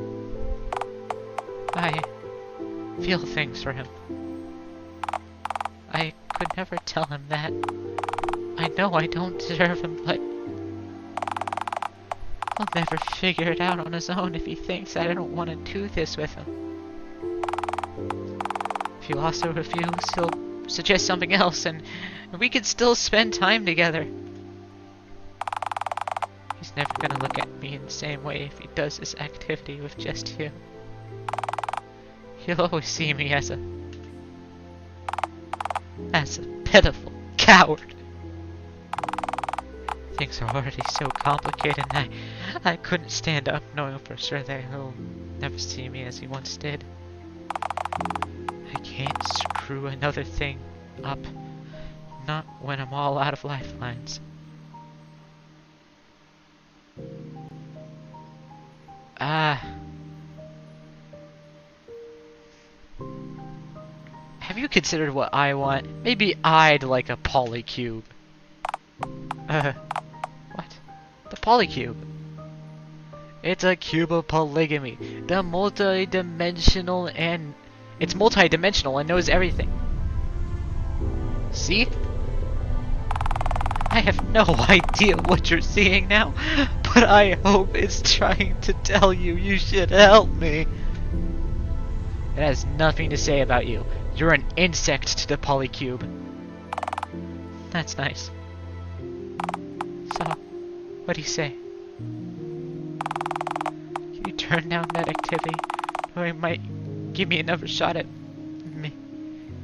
feel things for him. I could never tell him that. I know I don't deserve him, but he'll never figure it out on his own if he thinks I don't want to do this with him. If you also refuse, he'll suggest something else, and we could still spend time together. He's never gonna look at me in the same way if he does this activity with just you. He'll always see me as a pitiful coward. Things are already so complicated, and I couldn't stand up knowing for sure that he'll never see me as he once did. I can't screw another thing up. Not when I'm all out of lifelines. Have you considered what I want? Maybe I'd like a polycube. What? The polycube. It's a cube of polygamy. The multi-dimensional and... It's multi-dimensional and knows everything. See? I have no idea what you're seeing now, but I hope it's trying to tell you you should help me. It has nothing to say about you. You're an insect to the polycube. That's nice. So, what do you say? Can you turn down that activity? Or it might give me another shot at me.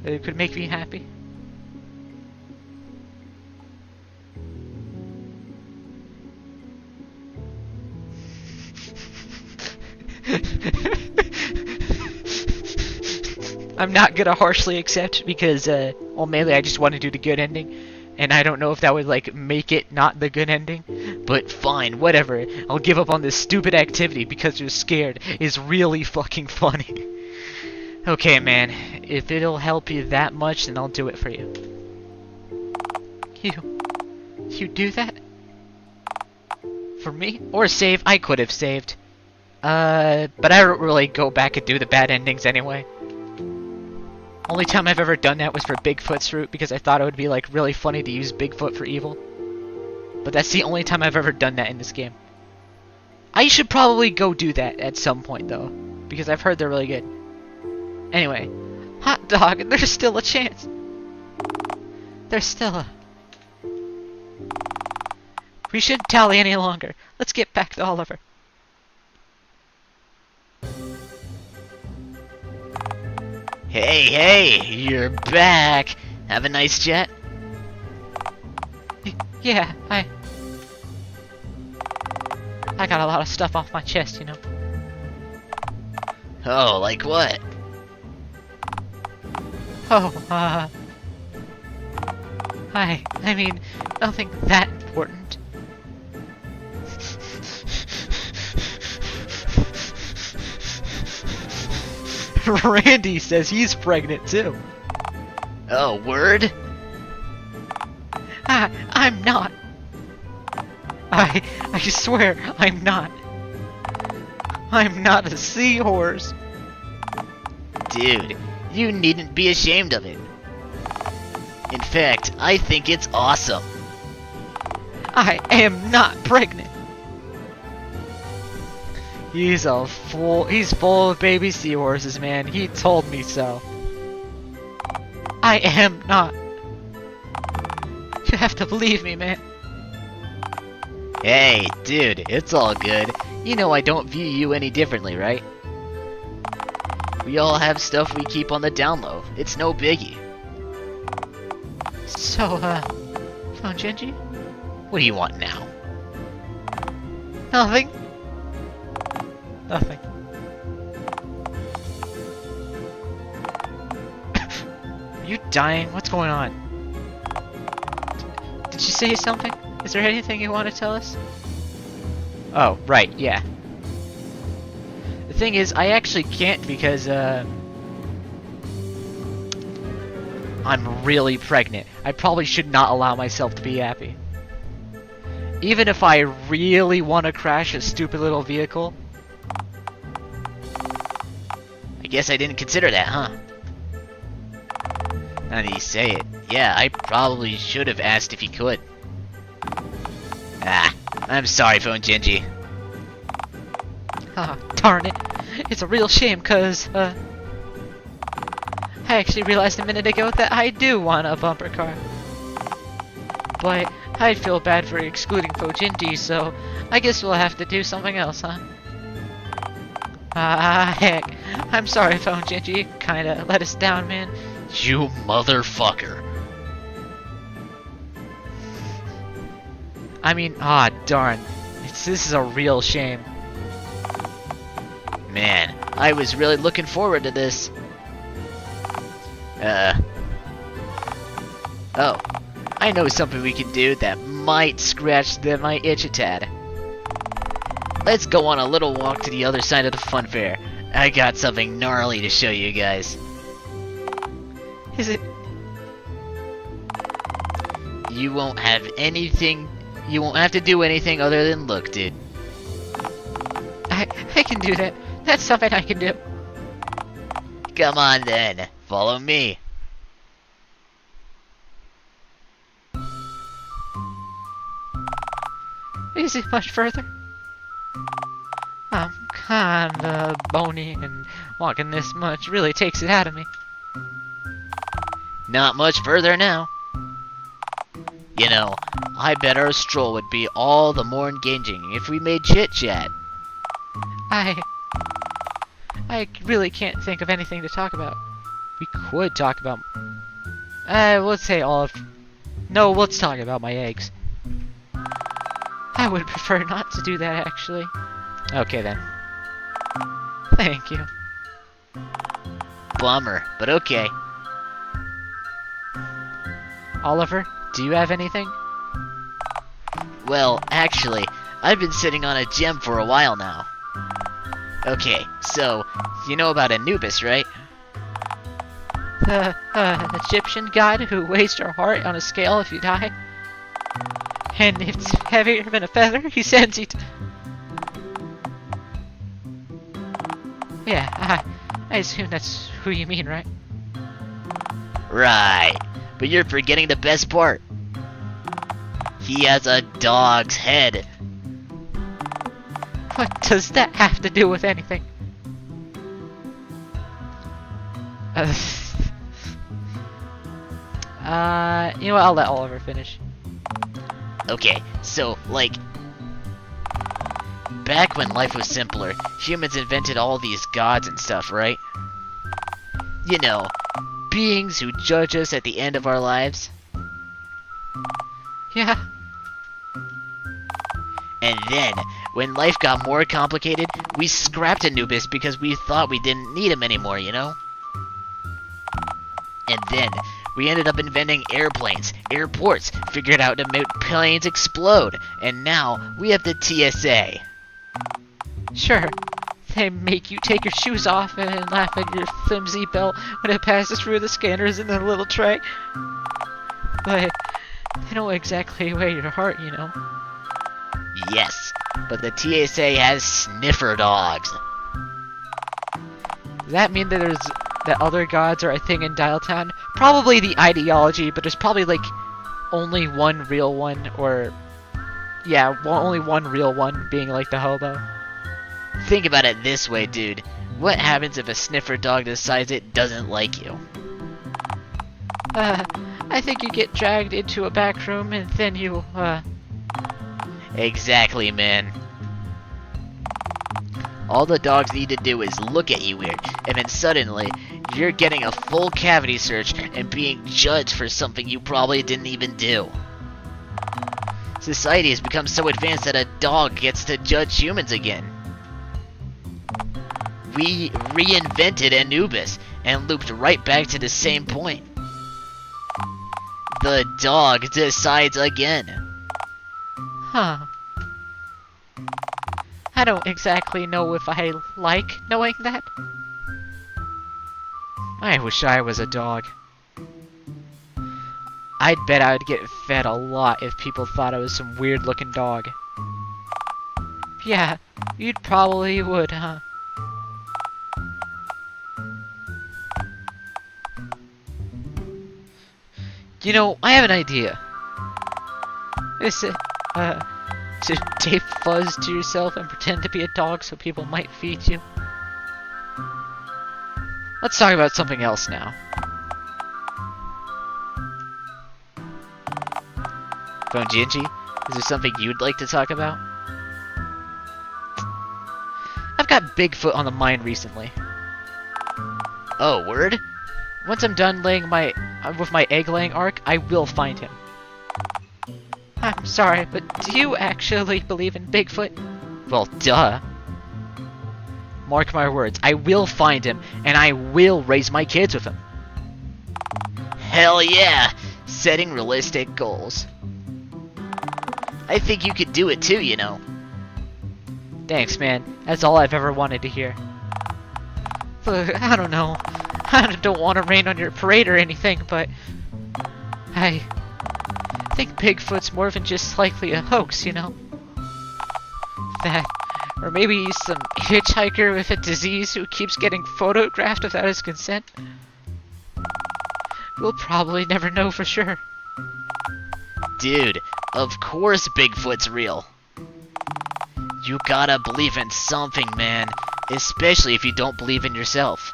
It could make me happy. I'm not gonna harshly accept because, well, mainly I just want to do the good ending, and I don't know if that would, like, make it not the good ending. But fine, whatever. I'll give up on this stupid activity because you're scared. It's really fucking funny. Okay, man. If it'll help you that much, then I'll do it for you. You do that? For me? Or save? I could have saved. But I don't really go back and do the bad endings anyway. Only time I've ever done that was for Bigfoot's route because I thought it would be like really funny to use Bigfoot for evil. But that's the only time I've ever done that in this game. I should probably go do that at some point though, because I've heard they're really good. Anyway, hot dog, there's still a chance. There's still a... We shouldn't tally any longer. Let's get back to Oliver. Hey, you're back. Have a nice jet? Yeah, I got a lot of stuff off my chest, you know. Oh, like what? Oh, I mean, nothing that important. Randy says he's pregnant too. Oh, word? I'm not. I swear I'm not. I'm not a seahorse. Dude, you needn't be ashamed of it. In fact, I think it's awesome. I am not pregnant. He's full of baby seahorses, man. He told me so. I am not. You have to believe me, man. Hey, dude, it's all good. You know I don't view you any differently, right? We all have stuff we keep on the down low. It's no biggie. So, Genji? What do you want now? Nothing. Nothing. Are you dying? What's going on? Did you say something? Is there anything you want to tell us? Oh, right, yeah. The thing is, I actually can't because, I'm really pregnant. I probably should not allow myself to be happy. Even if I really want to crash a stupid little vehicle. I guess I didn't consider that, huh? Now that you say it, yeah, I probably should have asked if you could. Ah, I'm sorry, Phone Genji. Ah, darn it. It's a real shame, cause, I actually realized a minute ago that I do want a bumper car. But I'd feel bad for excluding Fojinji, so I guess we'll have to do something else, huh? Heck. I'm sorry, Fojinji. You kinda let us down, man. You motherfucker. I mean, darn. This is a real shame. Man, I was really looking forward to this. Oh, I know something we can do that might scratch my itch a tad. Let's go on a little walk to the other side of the funfair. I got something gnarly to show you guys. Is it? You won't have to do anything other than look, dude. I can do that. That's something I can do. Come on then, follow me. Is it much further? I'm kinda bony, and walking this much really takes it out of me. Not much further now. You know, I bet our stroll would be all the more engaging if we made chit-chat. I really can't think of anything to talk about. We could talk about... let's say No, let's talk about my eggs. I would prefer not to do that, actually. Okay, then. Thank you. Bummer, but okay. Oliver, do you have anything? Well, actually, I've been sitting on a gem for a while now. Okay, so, you know about Anubis, right? The Egyptian god who weighs your heart on a scale if you die? And if it's heavier than a feather, he sends you to... Yeah, I assume that's who you mean, right? Right, but you're forgetting the best part. He has a dog's head. What does that have to do with anything? You know what, I'll let Oliver finish. Okay, so, like, back when life was simpler, humans invented all these gods and stuff, right? You know, beings who judge us at the end of our lives. Yeah. And then, when life got more complicated, we scrapped Anubis because we thought we didn't need him anymore, you know? And then, we ended up inventing airplanes, airports, figured out to make planes explode, and now we have the TSA. Sure. They make you take your shoes off and laugh at your flimsy belt when it passes through the scanners in the little tray. But they don't exactly weigh your heart, you know. Yes, but the TSA has sniffer dogs. Does that mean that other gods are a thing in Dialtown? Probably the ideology, but there's probably like only one real one, or yeah, only one real one being like the hobo. Think about it this way, dude. What happens if a sniffer dog decides it doesn't like you? I think you get dragged into a back room and then you, Exactly, man. All the dogs need to do is look at you weird, and then suddenly, you're getting a full cavity search and being judged for something you probably didn't even do. Society has become so advanced that a dog gets to judge humans again. We reinvented Anubis and looped right back to the same point. The dog decides again. huh. I don't exactly know if I like knowing that. I wish I was a dog. I'd bet I'd get fed a lot if people thought I was some weird looking dog. Yeah, you'd probably would, huh? You know, I have an idea. Is it, to tape fuzz to yourself and pretend to be a dog so people might feed you? Let's talk about something else now. Phone Gingy, is there something you'd like to talk about? I've got Bigfoot on the mind recently. Oh, word? Once I'm done laying with my egg-laying arc, I will find him. I'm sorry, but do you actually believe in Bigfoot? Well, duh. Mark my words, I will find him, and I will raise my kids with him. Hell yeah! Setting realistic goals. I think you could do it too, you know. Thanks, man. That's all I've ever wanted to hear. Look, I don't know. I don't want to rain on your parade or anything, but I think Bigfoot's more than just likely a hoax, you know? That, or maybe he's some hitchhiker with a disease who keeps getting photographed without his consent. We'll probably never know for sure. Dude, of course Bigfoot's real. You gotta believe in something, man. Especially if you don't believe in yourself.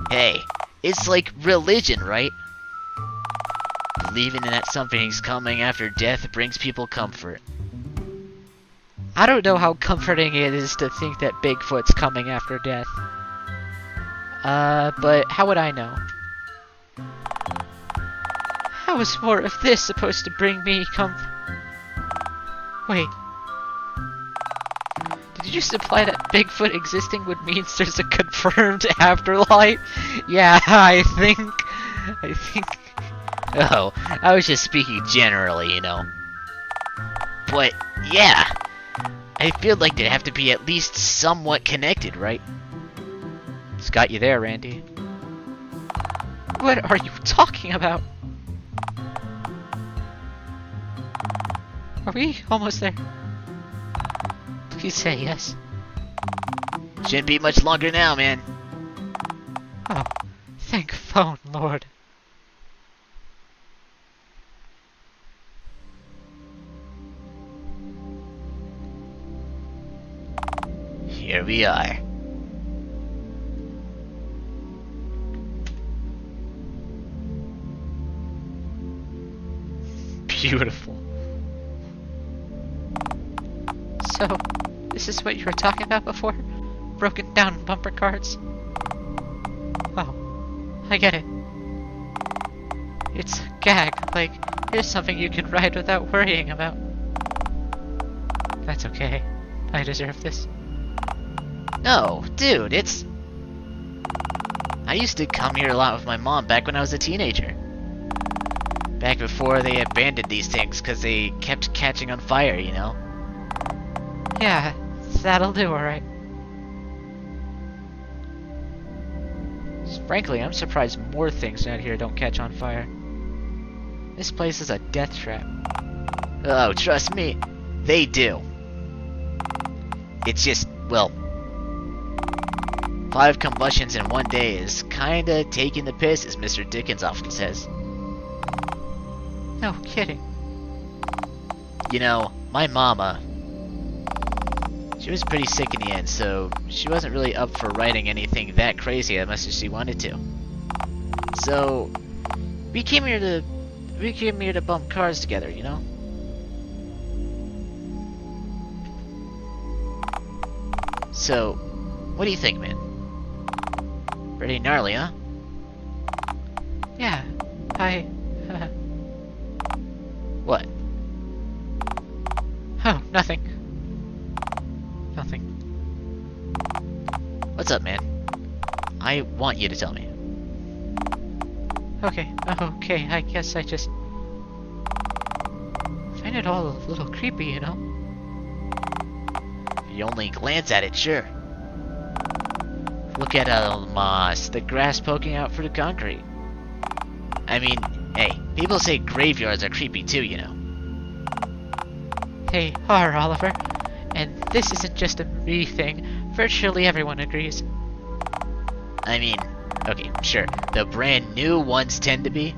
Hey, it's like religion, right? Believing that something's coming after death brings people comfort. I don't know how comforting it is to think that Bigfoot's coming after death. But how would I know? How is more of this supposed to bring me comfort? Wait. Did you just imply that Bigfoot existing would mean there's a confirmed afterlife? Yeah, I think... Oh, I was just speaking generally, you know. But, yeah. I feel like they'd have to be at least somewhat connected, right? It's got you there, Randy. What are you talking about? Are we almost there? Please say yes. Shouldn't be much longer now, man. Oh, thank phone, Lord. Here we are. Beautiful. So, this is what you were talking about before? Broken down bumper cars? Oh, I get it. It's a gag, like, here's something you can ride without worrying about. That's okay. I deserve this. No, dude, it's... I used to come here a lot with my mom back when I was a teenager. Back before they abandoned these things because they kept catching on fire, you know? Yeah, that'll do, alright. Frankly, I'm surprised more things out here don't catch on fire. This place is a death trap. Oh, trust me, they do. It's just, well... 5 combustions in one day is kinda taking the piss, as Mr. Dickens often says. No kidding. You know, my mama... She was pretty sick in the end, so she wasn't really up for writing anything that crazy unless she wanted to. So we came here to bump cars together, you know? So, what do you think, man? Pretty gnarly, huh? Yeah, What? Oh, nothing. Nothing. What's up, man? I want you to tell me. Okay, okay, I guess I just find it all a little creepy, you know? If you only glance at it, sure. Look at all the moss, the grass poking out through the concrete. I mean, hey, people say graveyards are creepy too, you know. They are, Oliver. And this isn't just a me thing. Virtually everyone agrees. I mean, okay, sure. The brand new ones tend to be.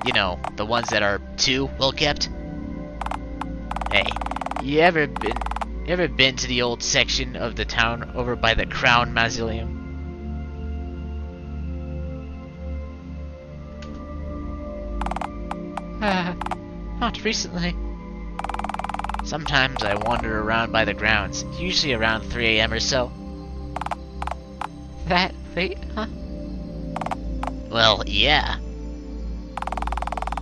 You know, the ones that are too well kept. Hey, you ever been to the old section of the town over by the Crown Mausoleum? Not recently. Sometimes I wander around by the grounds, usually around 3 a.m. or so. That late, huh? Well, yeah.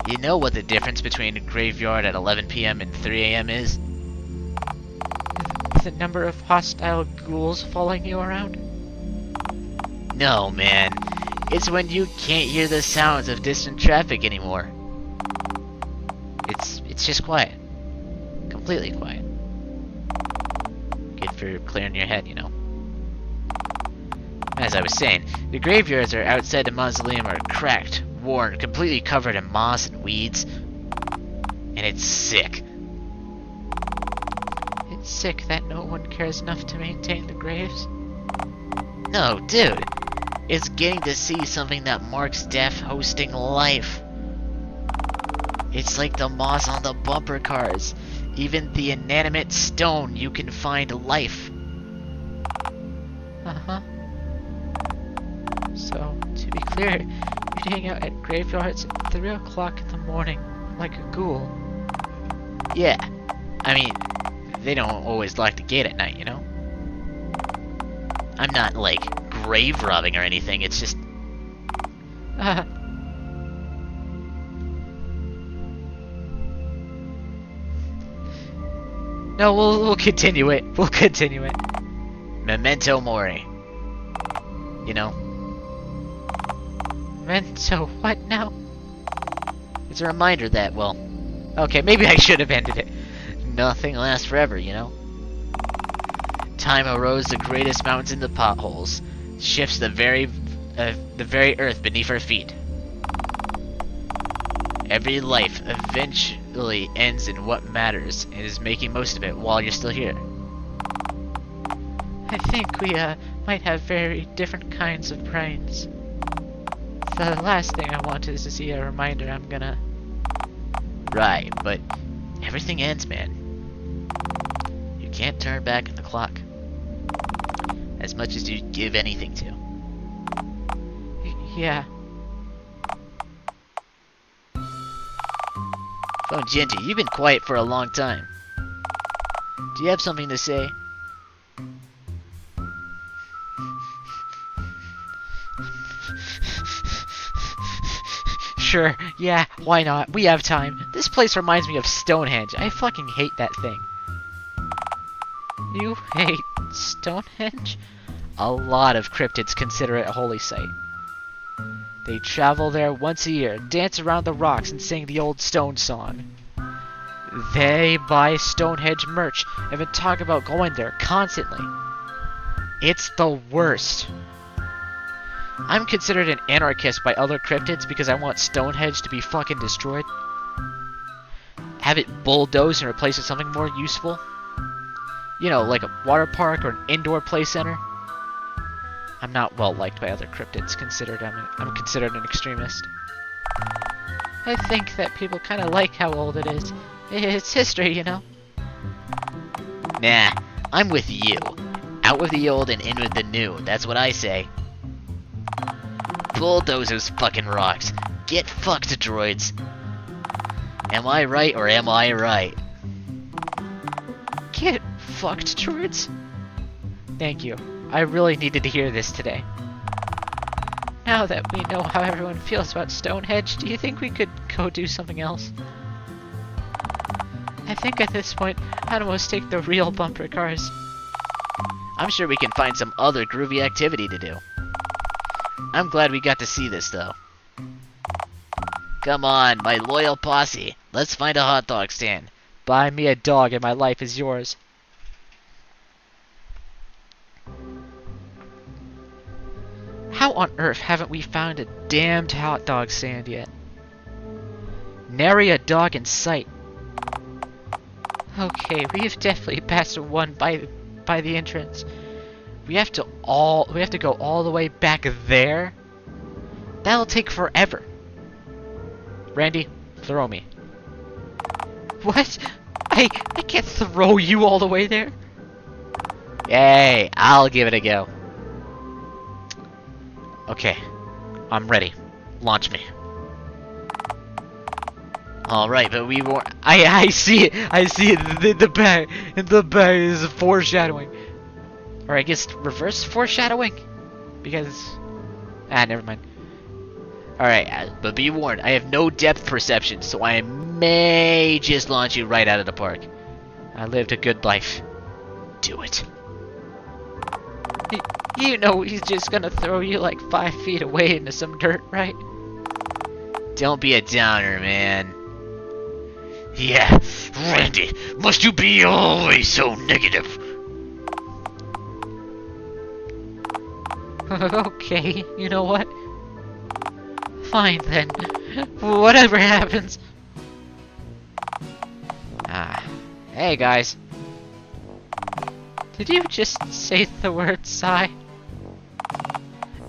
You know what the difference between a graveyard at 11 p.m. and 3 a.m. is? the number of hostile ghouls following you around? No, man. It's when you can't hear the sounds of distant traffic anymore. It's just quiet. Completely quiet. Good for clearing your head, you know. As I was saying, the graveyards are outside the mausoleum are cracked, worn, completely covered in moss and weeds. And it's sick. It's sick that no one cares enough to maintain the graves. No, dude. It's getting to see something that marks death hosting life. It's like the moss on the bumper cars. Even the inanimate stone, you can find life. Uh-huh. So, to be clear, you'd hang out at graveyards at 3 o'clock in the morning, like a ghoul. Yeah. I mean, they don't always lock the gate at night, you know? I'm not, like, grave robbing or anything, it's just... No, we'll continue it. We'll continue it. Memento mori. You know? Memento what now? It's a reminder that, well, Okay, maybe I should have ended it. nothing lasts forever, you know? Time erodes the greatest mountains into potholes, shifts the very earth beneath our feet. Every life eventually ends in what matters, and is making most of it while you're still here. I think we might have very different kinds of brains. The last thing I want is to see a reminder I'm gonna... Right, but everything ends, man. You can't turn back the clock. As much as you'd give anything to. Yeah. Phone Ginger, you've been quiet for a long time. Do you have something to say? Sure, yeah, why not? We have time. This place reminds me of Stonehenge. I fucking hate that thing. You hate Stonehenge? A lot of cryptids consider it a holy site. They travel there once a year, dance around the rocks, and sing the old stone song. They buy Stonehenge merch and even talk about going there constantly. It's the worst. I'm considered an anarchist by other cryptids because I want Stonehenge to be fucking destroyed. Have it bulldozed and replaced with something more useful. You know, like a water park or an indoor play center. I'm not well liked by other cryptids. I'm considered an extremist. I think that people kind of like how old it is. It's history, you know. Nah, I'm with you. Out with the old and in with the new. That's what I say. Bulldoze those fucking rocks. Get fucked, droids. Am I right or am I right? Get fucked, droids. Thank you. I really needed to hear this today. Now that we know how everyone feels about Stonehenge, do you think we could go do something else? I think at this point, I'd almost take the real bumper cars. I'm sure we can find some other groovy activity to do. I'm glad we got to see this, though. Come on, my loyal posse. Let's find a hot dog stand. Buy me a dog and my life is yours. How on earth haven't we found a damned hot dog stand yet? Nary a dog in sight. Okay, we've definitely passed one by the entrance. We have to go all the way back there? That'll take forever. Randy, throw me. What? I can't throw you all the way there? Yay, I'll give it a go. Okay, I'm ready. Launch me. Alright, but we were... I see it. I see it. The bag. The bag is foreshadowing. Or I guess reverse foreshadowing? Because... never mind. Alright, but be warned, I have no depth perception, so I may just launch you right out of the park. I lived a good life. do it. You know he's just gonna throw you like 5 feet away into some dirt, right? Don't be a downer, man. Yeah, Randy, must you be always so negative? Okay, you know what? Fine then. Whatever happens. Hey guys. Did you just say the word sigh?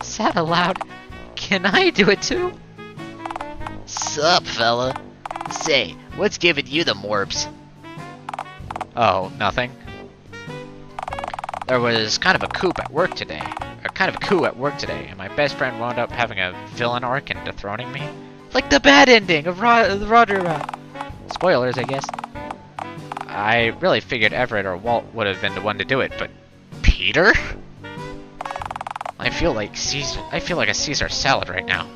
Is that allowed? Can I do it too? Sup, fella? Say, what's giving you the morps? Oh, nothing. There was kind of a coup at work today. And my best friend wound up having a villain arc and dethroning me. Like the bad ending of Roger. Spoilers, I guess. I really figured Everett or Walt would have been the one to do it, but Peter? I feel like a Caesar salad right now.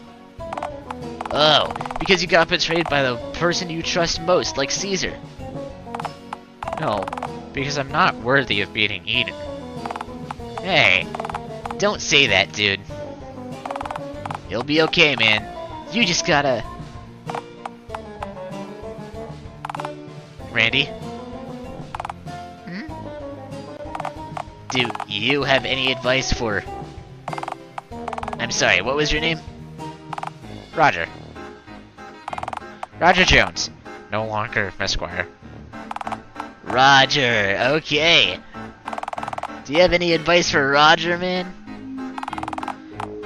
Oh, because you got betrayed by the person you trust most, like Caesar. No, because I'm not worthy of being eaten. Hey, don't say that, dude. You'll be okay, man. You just gotta... Randy? Do you have any advice for... I'm sorry, what was your name? Roger. Roger Jones. No longer Esquire. Roger, okay. Do you have any advice for Roger, man?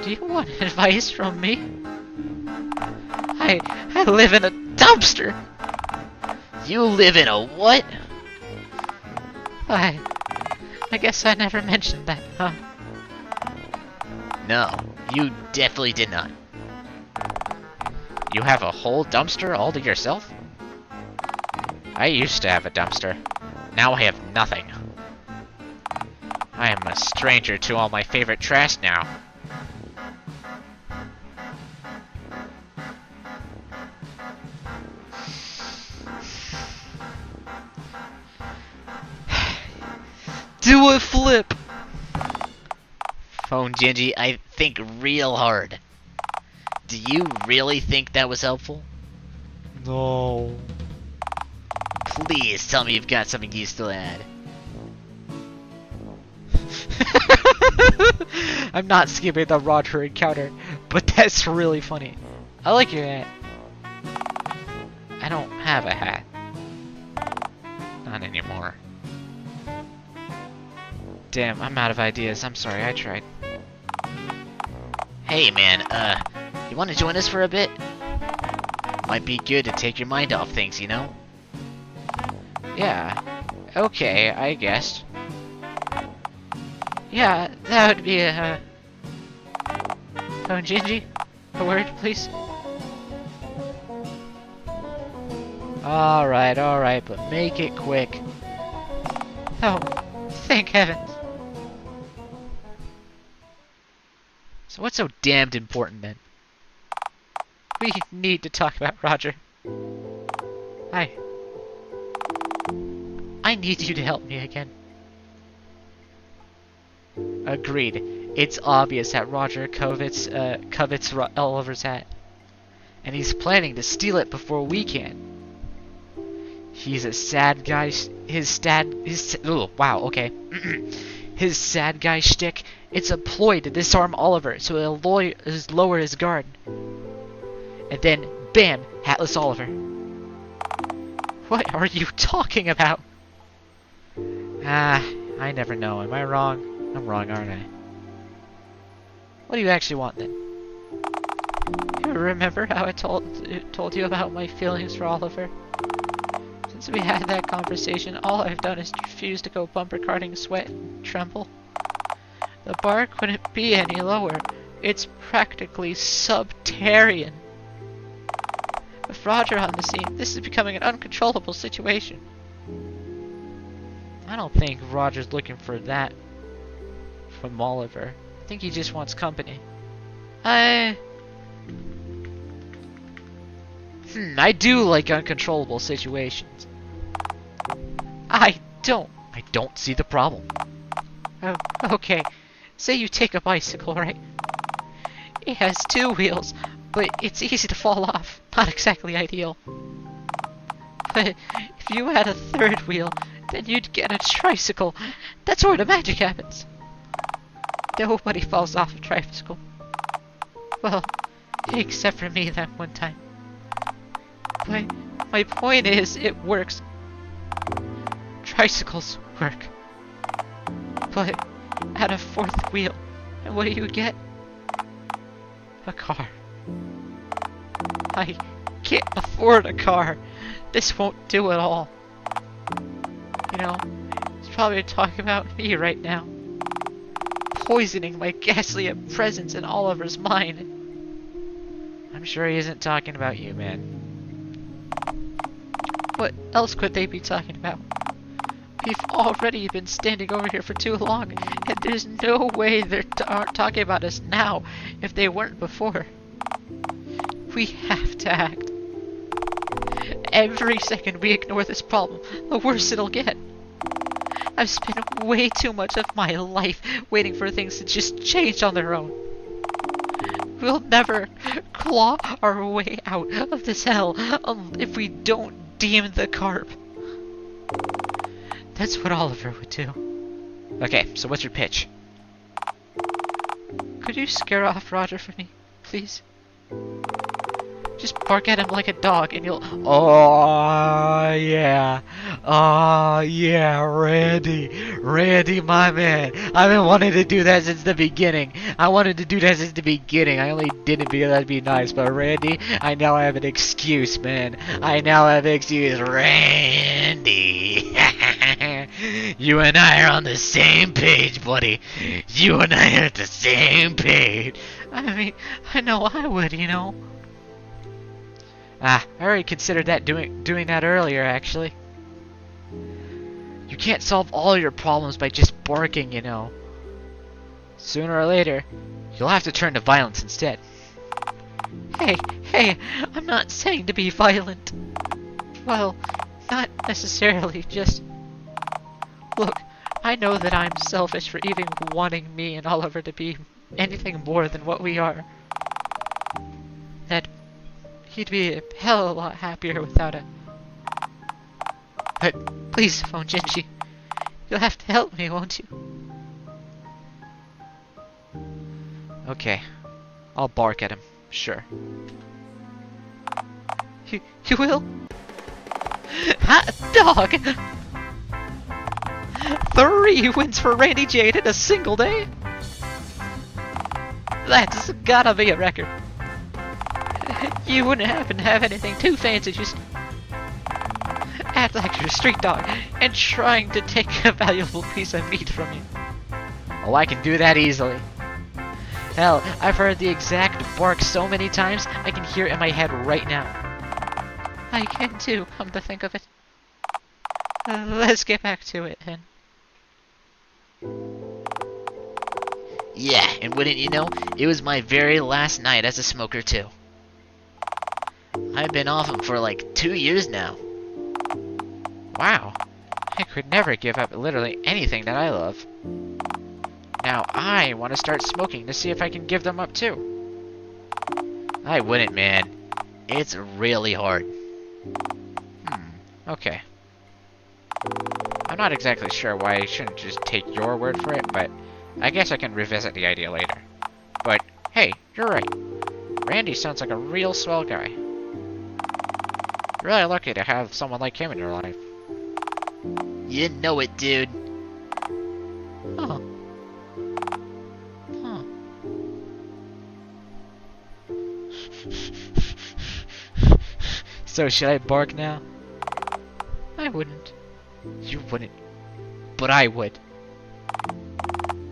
Do you want advice from me? I live in a dumpster. You live in a what? I guess I never mentioned that, huh? No, you definitely did not. You have a whole dumpster all to yourself? I used to have a dumpster. Now I have nothing. I am a stranger to all my favorite trash now. Do a flip! Phone Gingy, I think real hard. Do you really think that was helpful? No. Please tell me you've got something you still add. I'm not skipping the Roger encounter, but that's really funny. I like your hat. I don't have a hat. Not anymore. Damn, I'm out of ideas. I'm sorry, I tried. Hey man, you wanna join us for a bit? Might be good to take your mind off things, you know? Yeah. Okay, I guess. Yeah, that would be a... Phone Gingy? A word, please? Alright, but make it quick. Oh, thank heavens. So what's so damned important then? We need to talk about Roger. I need you to help me again. Agreed. It's obvious that Roger covets Oliver's hat. And he's planning to steal it before we can. He's a sad guy. His sad guy shtick. It's a ploy to disarm Oliver so he'll lower his guard. And then, bam, hatless Oliver. What are you talking about? I never know. Am I wrong? I'm wrong, aren't I? What do you actually want then? You remember how I told you about my feelings for Oliver? Since we had that conversation, all I've done is refuse to go bumper carting, sweat, and tremble. The bar couldn't be any lower. It's practically subterranean. With Roger on the scene, this is becoming an uncontrollable situation. I don't think Roger's looking for that from Oliver. I think he just wants company. I do like uncontrollable situations. I don't I don't see the problem. Oh, okay. Say you take a bicycle, right? It has 2 wheels, but it's easy to fall off. Not exactly ideal. But if you had a 3rd wheel, then you'd get a tricycle. That's where the magic happens. Nobody falls off a tricycle. Well, except for me that one time. But my point is, it works. Tricycles work. But add a 4th wheel, and what do you get? A car. I can't afford a car. This won't do at all. You know, he's probably talking about me right now. Poisoning my ghastly presence in Oliver's mind. I'm sure he isn't talking about you, man. What else could they be talking about? We've already been standing over here for too long, and there's no way they aren't talking about us now if they weren't before. We have to act. Every second we ignore this problem, the worse it'll get. I've spent way too much of my life waiting for things to just change on their own. We'll never claw our way out of this hell if we don't demon the carp. That's what Oliver would do. Okay, so what's your pitch? Could you scare off Roger for me, please? Just bark at him like a dog and you'll... Oh, yeah. Oh, yeah, Randy. Randy, my man. I've been wanting to do that since the beginning. I wanted to do that since the beginning. I only didn't because that'd be nice. But Randy, I now have an excuse, man. I now have an excuse. Randy. You and I are on the same page, buddy. You and I are at the same page. I mean, I know I would, you know. I already considered that doing that earlier, actually. You can't solve all your problems by just barking, you know. Sooner or later, you'll have to turn to violence instead. Hey, I'm not saying to be violent. Well, not necessarily, just... Look, I know that I'm selfish for even wanting me and Oliver to be anything more than what we are. That he'd be a hell of a lot happier without it. But please, phone Gingy. You'll have to help me, won't you? Okay. I'll bark at him. Sure. You will? Hot dog! 3 wins for Randy Jade in a single day? That's gotta be a record. You wouldn't happen to have anything too fancy, just act like you're a street dog and trying to take a valuable piece of meat from you. Oh, I can do that easily. Hell, I've heard the exact bark so many times, I can hear it in my head right now. I can too, come to think of it. Let's get back to it, then. Yeah, and wouldn't you know, it was my very last night as a smoker too. I've been off him for like 2 years now. Wow. I could never give up literally anything that I love. Now I want to start smoking to see if I can give them up too. I wouldn't, man. It's really hard. Okay. I'm not exactly sure why I shouldn't just take your word for it, but I guess I can revisit the idea later. But, hey, you're right. Randy sounds like a real swell guy. You're really lucky to have someone like him in your life. You know it, dude. Huh. So should I bark now? I wouldn't. You wouldn't. But I would.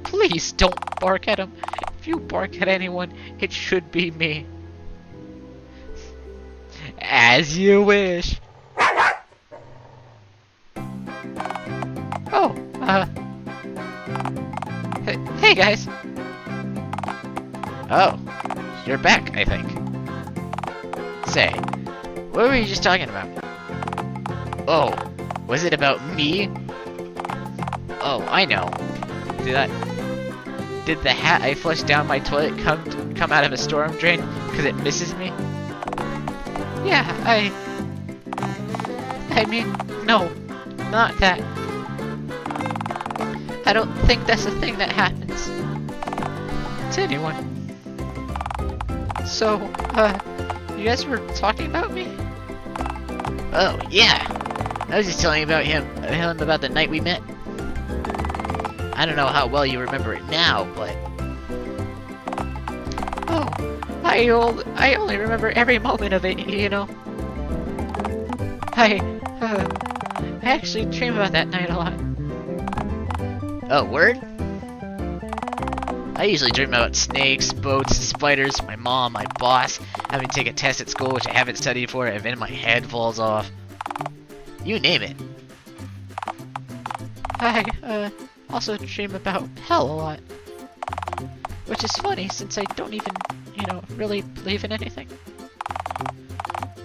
Please don't bark at him. If you bark at anyone, it should be me. As you wish. Oh, hey guys. Oh, you're back, I think. Say, what were you just talking about? Oh, was it about me? Oh, I know. Did the hat I flushed down my toilet come out of a storm drain because it misses me? Yeah, I mean, no, not that. I don't think that's a thing that happens to anyone. So, you guys were talking about me? Oh, yeah. I was just telling about him about the night we met. I don't know how well you remember it now, but... Oh, I only remember every moment of it, you know. I actually dream about that night a lot. Oh, word? I usually dream about snakes, boats, spiders, my mom, my boss, having to take a test at school which I haven't studied for, and then my head falls off. You name it. I also dream about hell a lot. Which is funny since I don't even, you know, really believe in anything.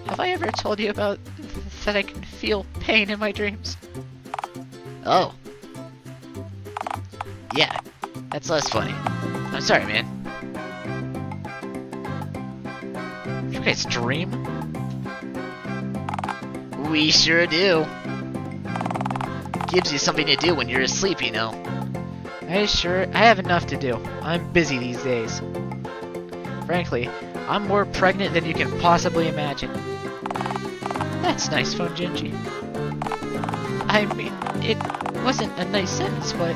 Have I ever told you about that I can feel pain in my dreams? Oh. Yeah, that's less funny. I'm sorry, man. You guys dream? We sure do. Gives you something to do when you're asleep, you know. I have enough to do. I'm busy these days. Frankly, I'm more pregnant than you can possibly imagine. That's nice, Funginji. I mean, it wasn't a nice sentence, but...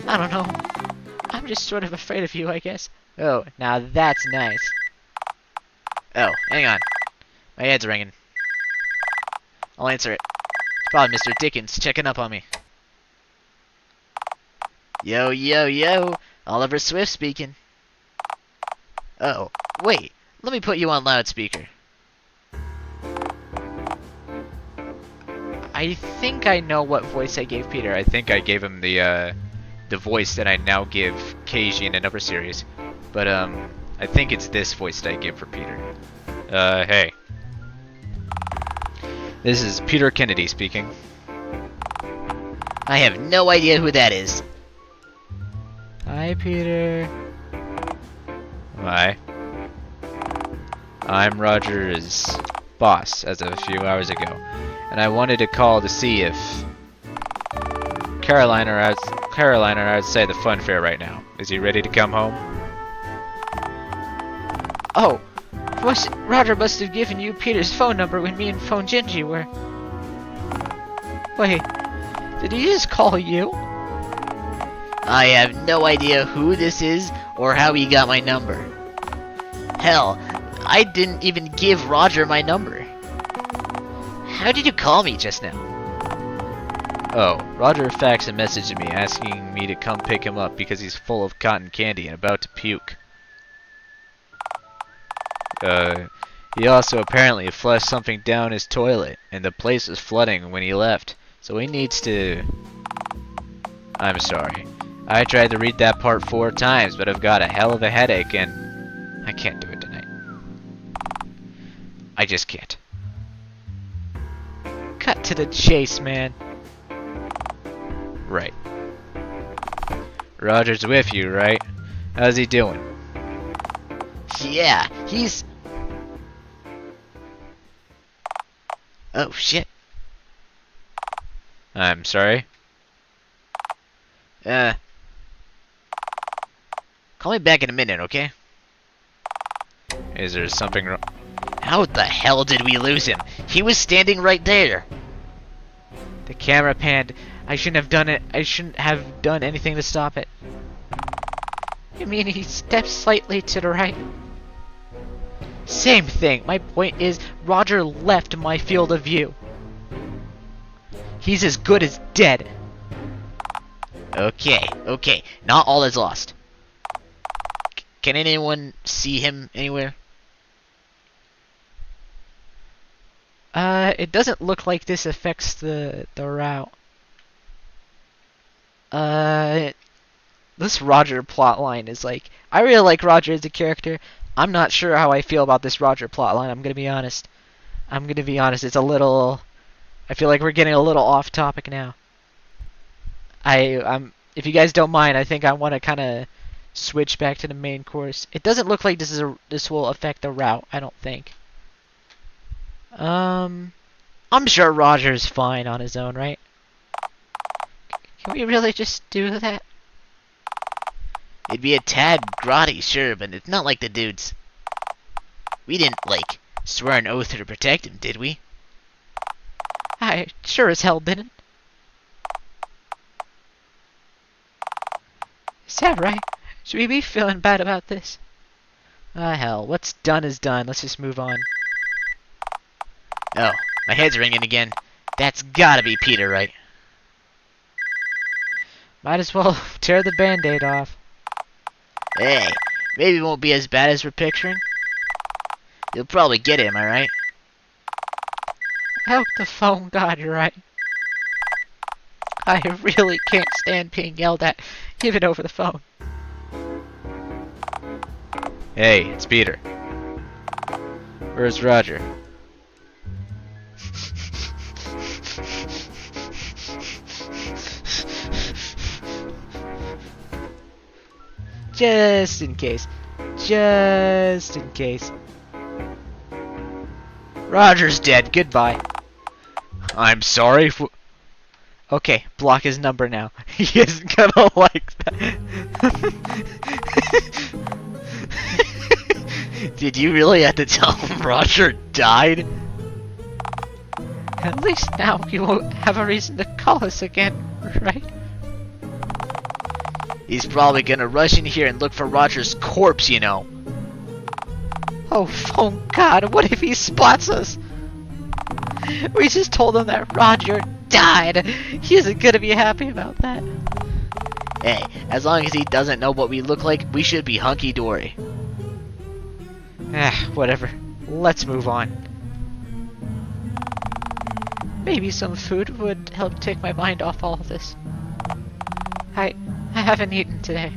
I don't know. I'm just sort of afraid of you, I guess. Oh, now that's nice. Oh, hang on. My head's ringing. I'll answer it. It's probably Mr. Dickens checking up on me. Yo, yo, yo. Oliver Swift speaking. Oh, wait. Let me put you on loudspeaker. I think I know what voice I gave Peter. I think I gave him the voice that I now give Keiji in another series. But, I think it's this voice that I give for Peter. Hey. This is Peter Kennedy speaking. I have no idea who that is. Hi, Peter. Hi. I'm Roger's boss as of a few hours ago. And I wanted to call to see if Caroline are outside the funfair right now. Is he ready to come home? Oh, Roger must have given you Peter's phone number when me and Funginji were... Wait, did he just call you? I have no idea who this is or how he got my number. Hell, I didn't even give Roger my number. How did you call me just now? Oh, Roger faxed a message to me asking me to come pick him up because he's full of cotton candy and about to puke. He also apparently flushed something down his toilet, and the place was flooding when he left, so he needs to... I'm sorry. I tried to read that part 4 times, but I've got a hell of a headache, and I can't do it tonight. I just can't. Cut to the chase, man. Right. Roger's with you, right? How's he doing? Yeah, he's... Oh, shit. I'm sorry? Call me back in a minute, okay? Is there something wrong? How the hell did we lose him? He was standing right there. The camera panned. I shouldn't have done it. I shouldn't have done anything to stop it. You mean he stepped slightly to the right? Same thing. My point is, Roger left my field of view. He's as good as dead. Okay, okay. Not all is lost. Can anyone see him anywhere? It doesn't look like this affects the route. This Roger plotline is like... I really like Roger as a character. I'm not sure how I feel about this Roger plotline, I'm gonna be honest. It's a little... I feel like we're getting a little off topic now. If you guys don't mind, I think I want to kind of switch back to the main course. It doesn't look like this will affect the route. I don't think. I'm sure Roger's fine on his own, right? Can we really just do that? It'd be a tad grotty, sure, but it's not like the dudes. We didn't, like, swear an oath to protect him, did we? I sure as hell didn't. Is that right? Should we be feeling bad about this? Ah, hell. What's done is done. Let's just move on. Oh, my head's ringing again. That's gotta be Peter, right? Might as well tear the band-aid off. Hey, maybe it won't be as bad as we're picturing. You'll probably get it, am I right? I hope the phone got you right. I really can't stand being yelled at, even over the phone. Hey, it's Peter. Where's Roger? Just in case. Just in case. Roger's dead. Goodbye. I'm sorry. Okay, block his number now. He isn't gonna like that. Did you really have to tell him Roger died? At least now you won't have a reason to call us again, right? He's probably gonna rush in here and look for Roger's corpse, you know. Oh God, what if he spots us? We just told him that Roger died. He isn't gonna be happy about that. Hey, as long as he doesn't know what we look like, we should be hunky-dory. Whatever. Let's move on. Maybe some food would help take my mind off all of this. I haven't eaten today.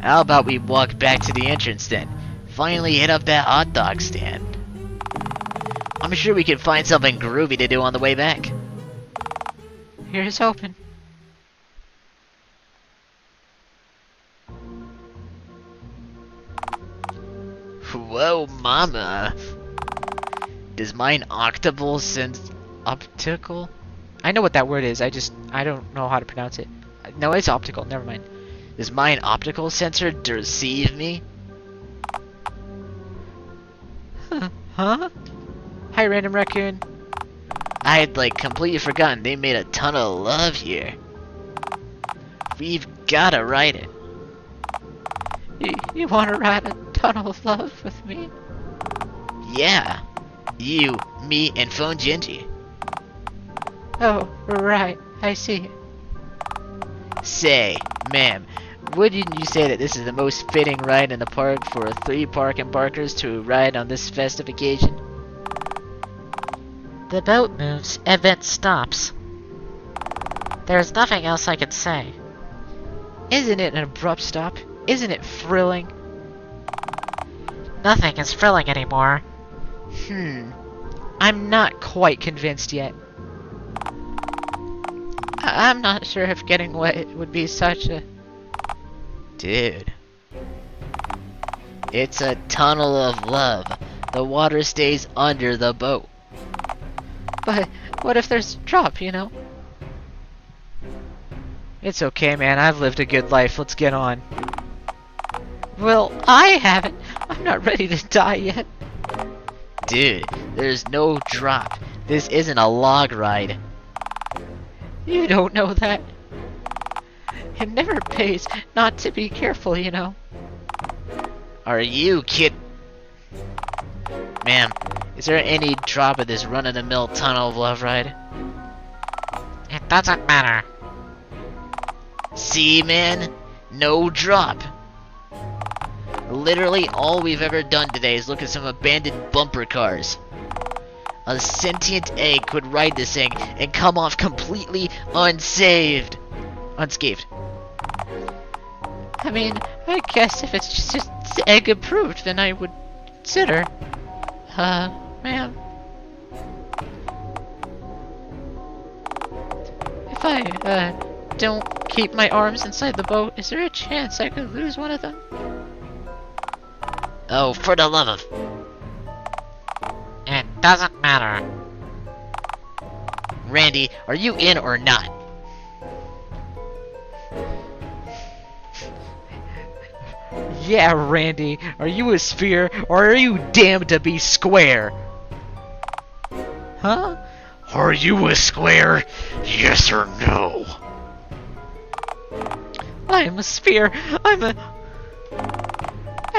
How about we walk back to the entrance then? Finally hit up that hot dog stand. I'm sure we can find something groovy to do on the way back. Here's hoping. Whoa, mama. Does mine octable sense Optical? I know what that word is, I don't know how to pronounce it. No, it's optical, never mind. Does mine optical sensor deceive me? Huh? Hi, random raccoon. I had like completely forgotten they made a ton of love here. We've gotta write it. You want to ride a tunnel of love with me? Yeah. You, me, and Phone Gingy. Oh, right. I see. Say, ma'am, wouldn't you say that this is the most fitting ride in the park for 3 park embarkers to ride on this festive occasion? The boat moves, event stops. There's nothing else I can say. Isn't it an abrupt stop? Isn't it thrilling? Nothing is thrilling anymore. I'm not quite convinced yet. I'm not sure if getting wet would be such a... Dude. It's a tunnel of love. The water stays under the boat. But what if there's a drop, you know? It's okay, man. I've lived a good life. Let's get on. Well, I haven't. I'm not ready to die yet. Dude, there's no drop. This isn't a log ride. You don't know that. It never pays not to be careful, you know. Are you kid? Ma'am, is there any drop of this run-of-the-mill tunnel of love ride? It doesn't matter. See, man? No drop. Literally all we've ever done today is look at some abandoned bumper cars. A sentient egg could ride this thing and come off completely unscathed. I mean, I guess if it's just egg approved, then I would consider. Ma'am. If If I, don't keep my arms inside the boat, is there a chance I could lose one of them? Oh, for the love of... It doesn't matter. Randy, are you in or not? Yeah, Randy, are you a sphere, or are you damned to be square? Huh? Are you a square? Yes or no? I am a sphere. I'd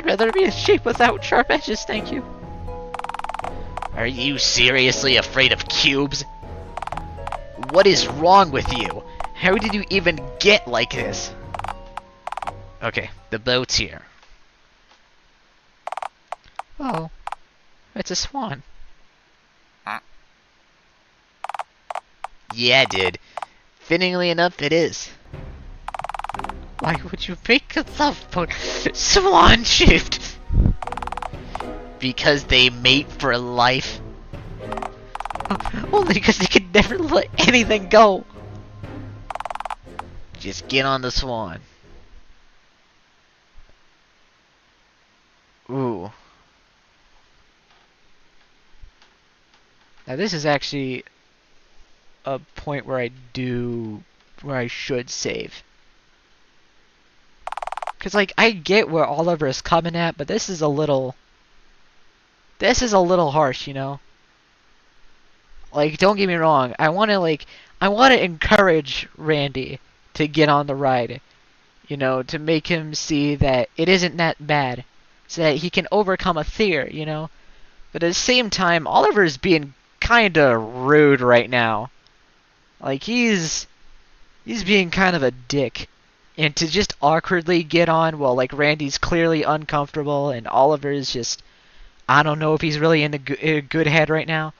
rather be a shape without sharp edges, thank you. Are you seriously afraid of cubes? What is wrong with you? How did you even get like this? Okay, the boat's here. Oh, it's a swan. Yeah, dude. Fittingly enough, it is. Why would you make a love boat swan shaped? Because they mate for life. Only because they could never let anything go. Just get on the swan. Ooh. Now this is actually a point where I should save. Cause like I get where Oliver is coming at, but this is a little harsh, you know? Like, don't get me wrong, I wanna encourage Randy to get on the ride. You know, to make him see that it isn't that bad. So that he can overcome a fear, you know? But at the same time, Oliver is being kinda rude right now. Like, he's being kind of a dick. And to just awkwardly get on while, like, Randy's clearly uncomfortable and Oliver's just... I don't know if he's really in a good head right now.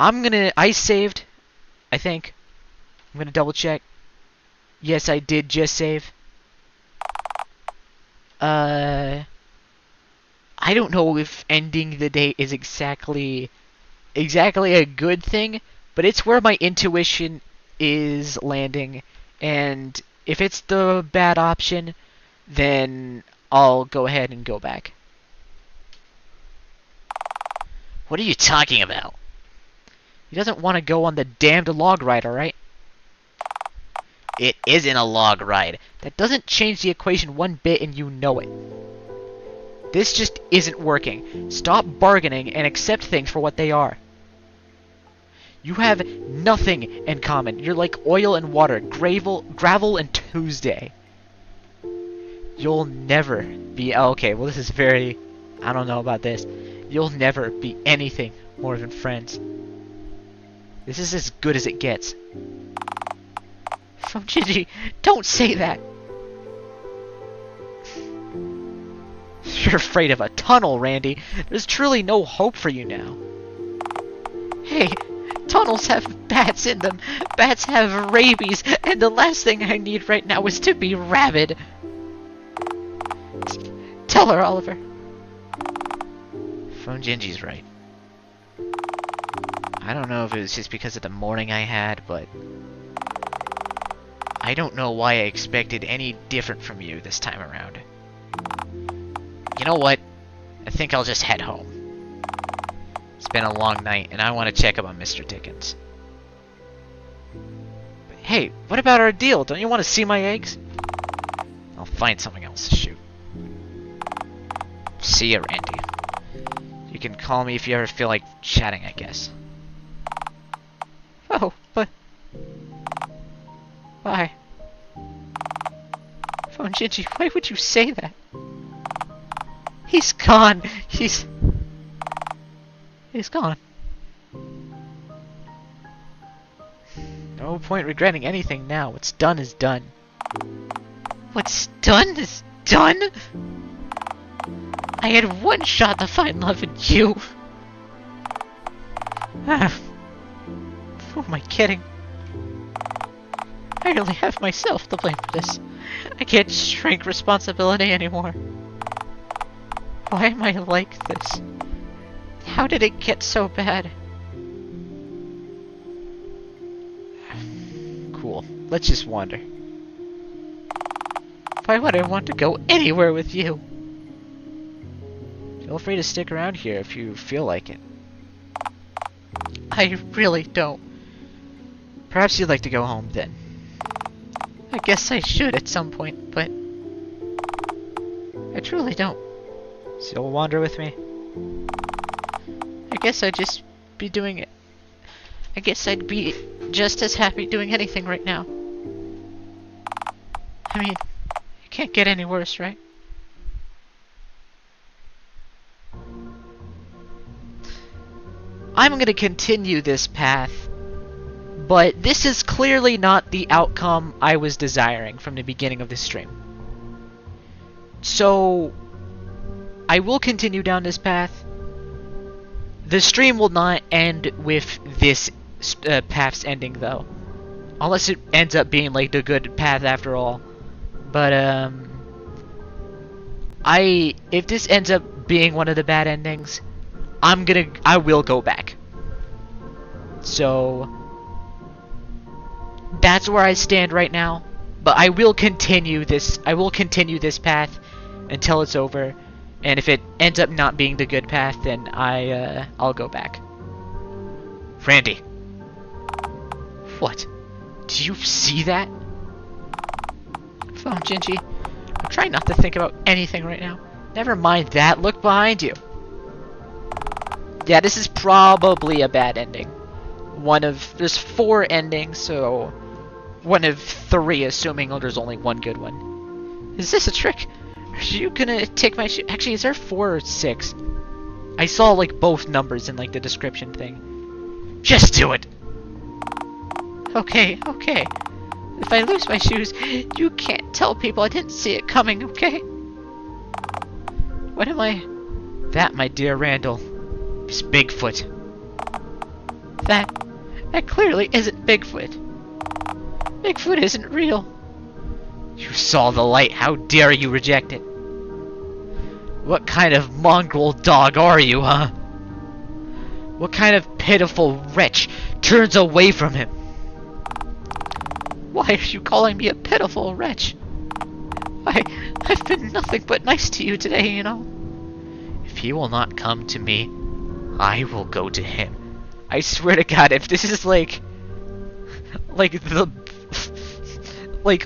I saved, I think. I'm gonna double check. Yes, I did just save. I don't know if ending the day is exactly a good thing, but it's where my intuition is landing, and if it's the bad option, then I'll go ahead and go back. What are you talking about? He doesn't want to go on the damned log ride, alright? It isn't a log ride. That doesn't change the equation one bit, and you know it. This just isn't working. Stop bargaining and accept things for what they are. You have nothing in common. You're like oil and water, gravel and Tuesday. You'll never be... Oh, okay, well this is very... I don't know about this. You'll never be anything more than friends. This is as good as it gets. From Gigi, don't say that! You're afraid of a tunnel, Randy. There's truly no hope for you now. Hey, tunnels have bats in them. Bats have rabies, and the last thing I need right now is to be rabid. Tell her, Oliver. Phone Gingy's right. I don't know if it was just because of the morning I had, but... I don't know why I expected any different from you this time around. You know what? I think I'll just head home. It's been a long night, and I want to check up on Mr. Dickens. Hey, what about our deal? Don't you want to see my eggs? I'll find something else to shoot. See ya, Randy. You can call me if you ever feel like chatting, I guess. Oh, but... Why? Phone Gingy, why would you say that? He's gone. He's gone. No point regretting anything now. What's done is done. What's done is done? I had one shot to find love in you. Who am I kidding? I only have myself to blame for this. I can't shrink responsibility anymore. Why am I like this? How did it get so bad? let's just wander. Why would I want to go anywhere with you? Feel free to stick around here if you feel like it. I really don't. Perhaps you'd like to go home then. I guess I should at some point, but I truly don't. Still wander with me? I guess I'd just be doing it. I guess I'd be just as happy doing anything right now. I mean, it can't get any worse, right? I'm gonna continue this path, but this is clearly not the outcome I was desiring from the beginning of this stream. So, I will continue down this path. The stream will not end with this path's ending, though. Unless it ends up being, like, the good path after all. But, if this ends up being one of the bad endings, I will go back. So, that's where I stand right now. But I will continue this path until it's over. And if it ends up not being the good path, then I'll go back. Randy. What? Do you see that? Phone, Gingy. I'm trying not to think about anything right now. Never mind that. Look behind you. Yeah, this is probably a bad ending. There's 4 endings, so one of 3, assuming there's only one good one. Is this a trick? Are you gonna take my shoe? Actually, is there 4 or 6? I saw, like, both numbers in, like, the description thing. Just do it! Okay, okay. If I lose my shoes, you can't tell people I didn't see it coming, okay? What am I? That, my dear Randall, is Bigfoot. That clearly isn't Bigfoot. Bigfoot isn't real. You saw the light. How dare you reject it? What kind of mongrel dog are you, huh? What kind of pitiful wretch turns away from him? Why are you calling me a pitiful wretch? I've been nothing but nice to you today, you know. If he will not come to me, I will go to him. I swear to God, if this is like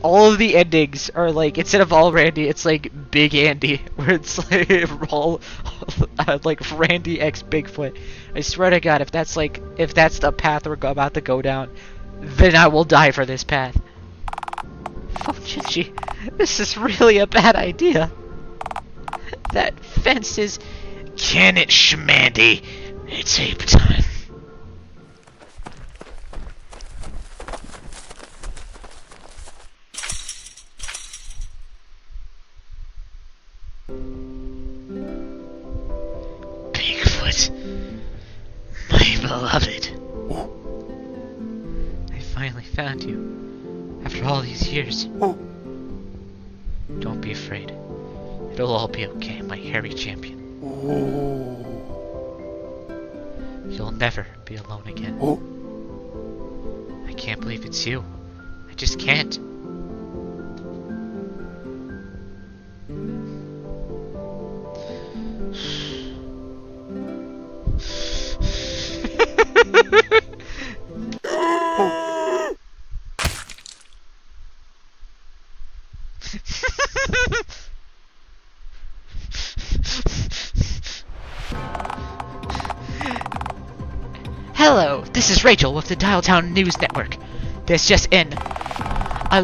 all of the endings are like, instead of all Randy, it's like Big Andy, where it's like all like Randy x Bigfoot. I swear to God, if that's the path we're about to go down, then I will die for this path. Oh, Gingy, this is really a bad idea. That fence is... Can it, Shmandy? It's ape time. Bigfoot, my beloved. I finally found you. After all these years. Don't be afraid. It'll all be okay, my hairy champion. You'll never be alone again. I can't believe it's you. I just can't. Hello, this is Rachel with the Dialtown News Network. This just in. A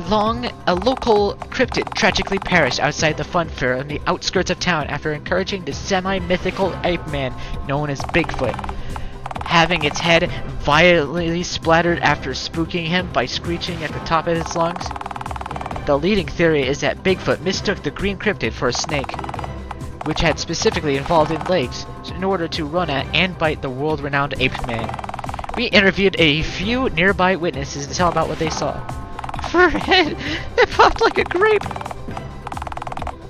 local cryptid tragically perished outside the funfair on the outskirts of town after encouraging the semi-mythical ape man known as Bigfoot, having its head violently splattered after spooking him by screeching at the top of its lungs. The leading theory is that Bigfoot mistook the green cryptid for a snake, which had specifically involved in legs in order to run at and bite the world-renowned ape man. We interviewed a few nearby witnesses to tell about what they saw. Her head, it popped like a grape.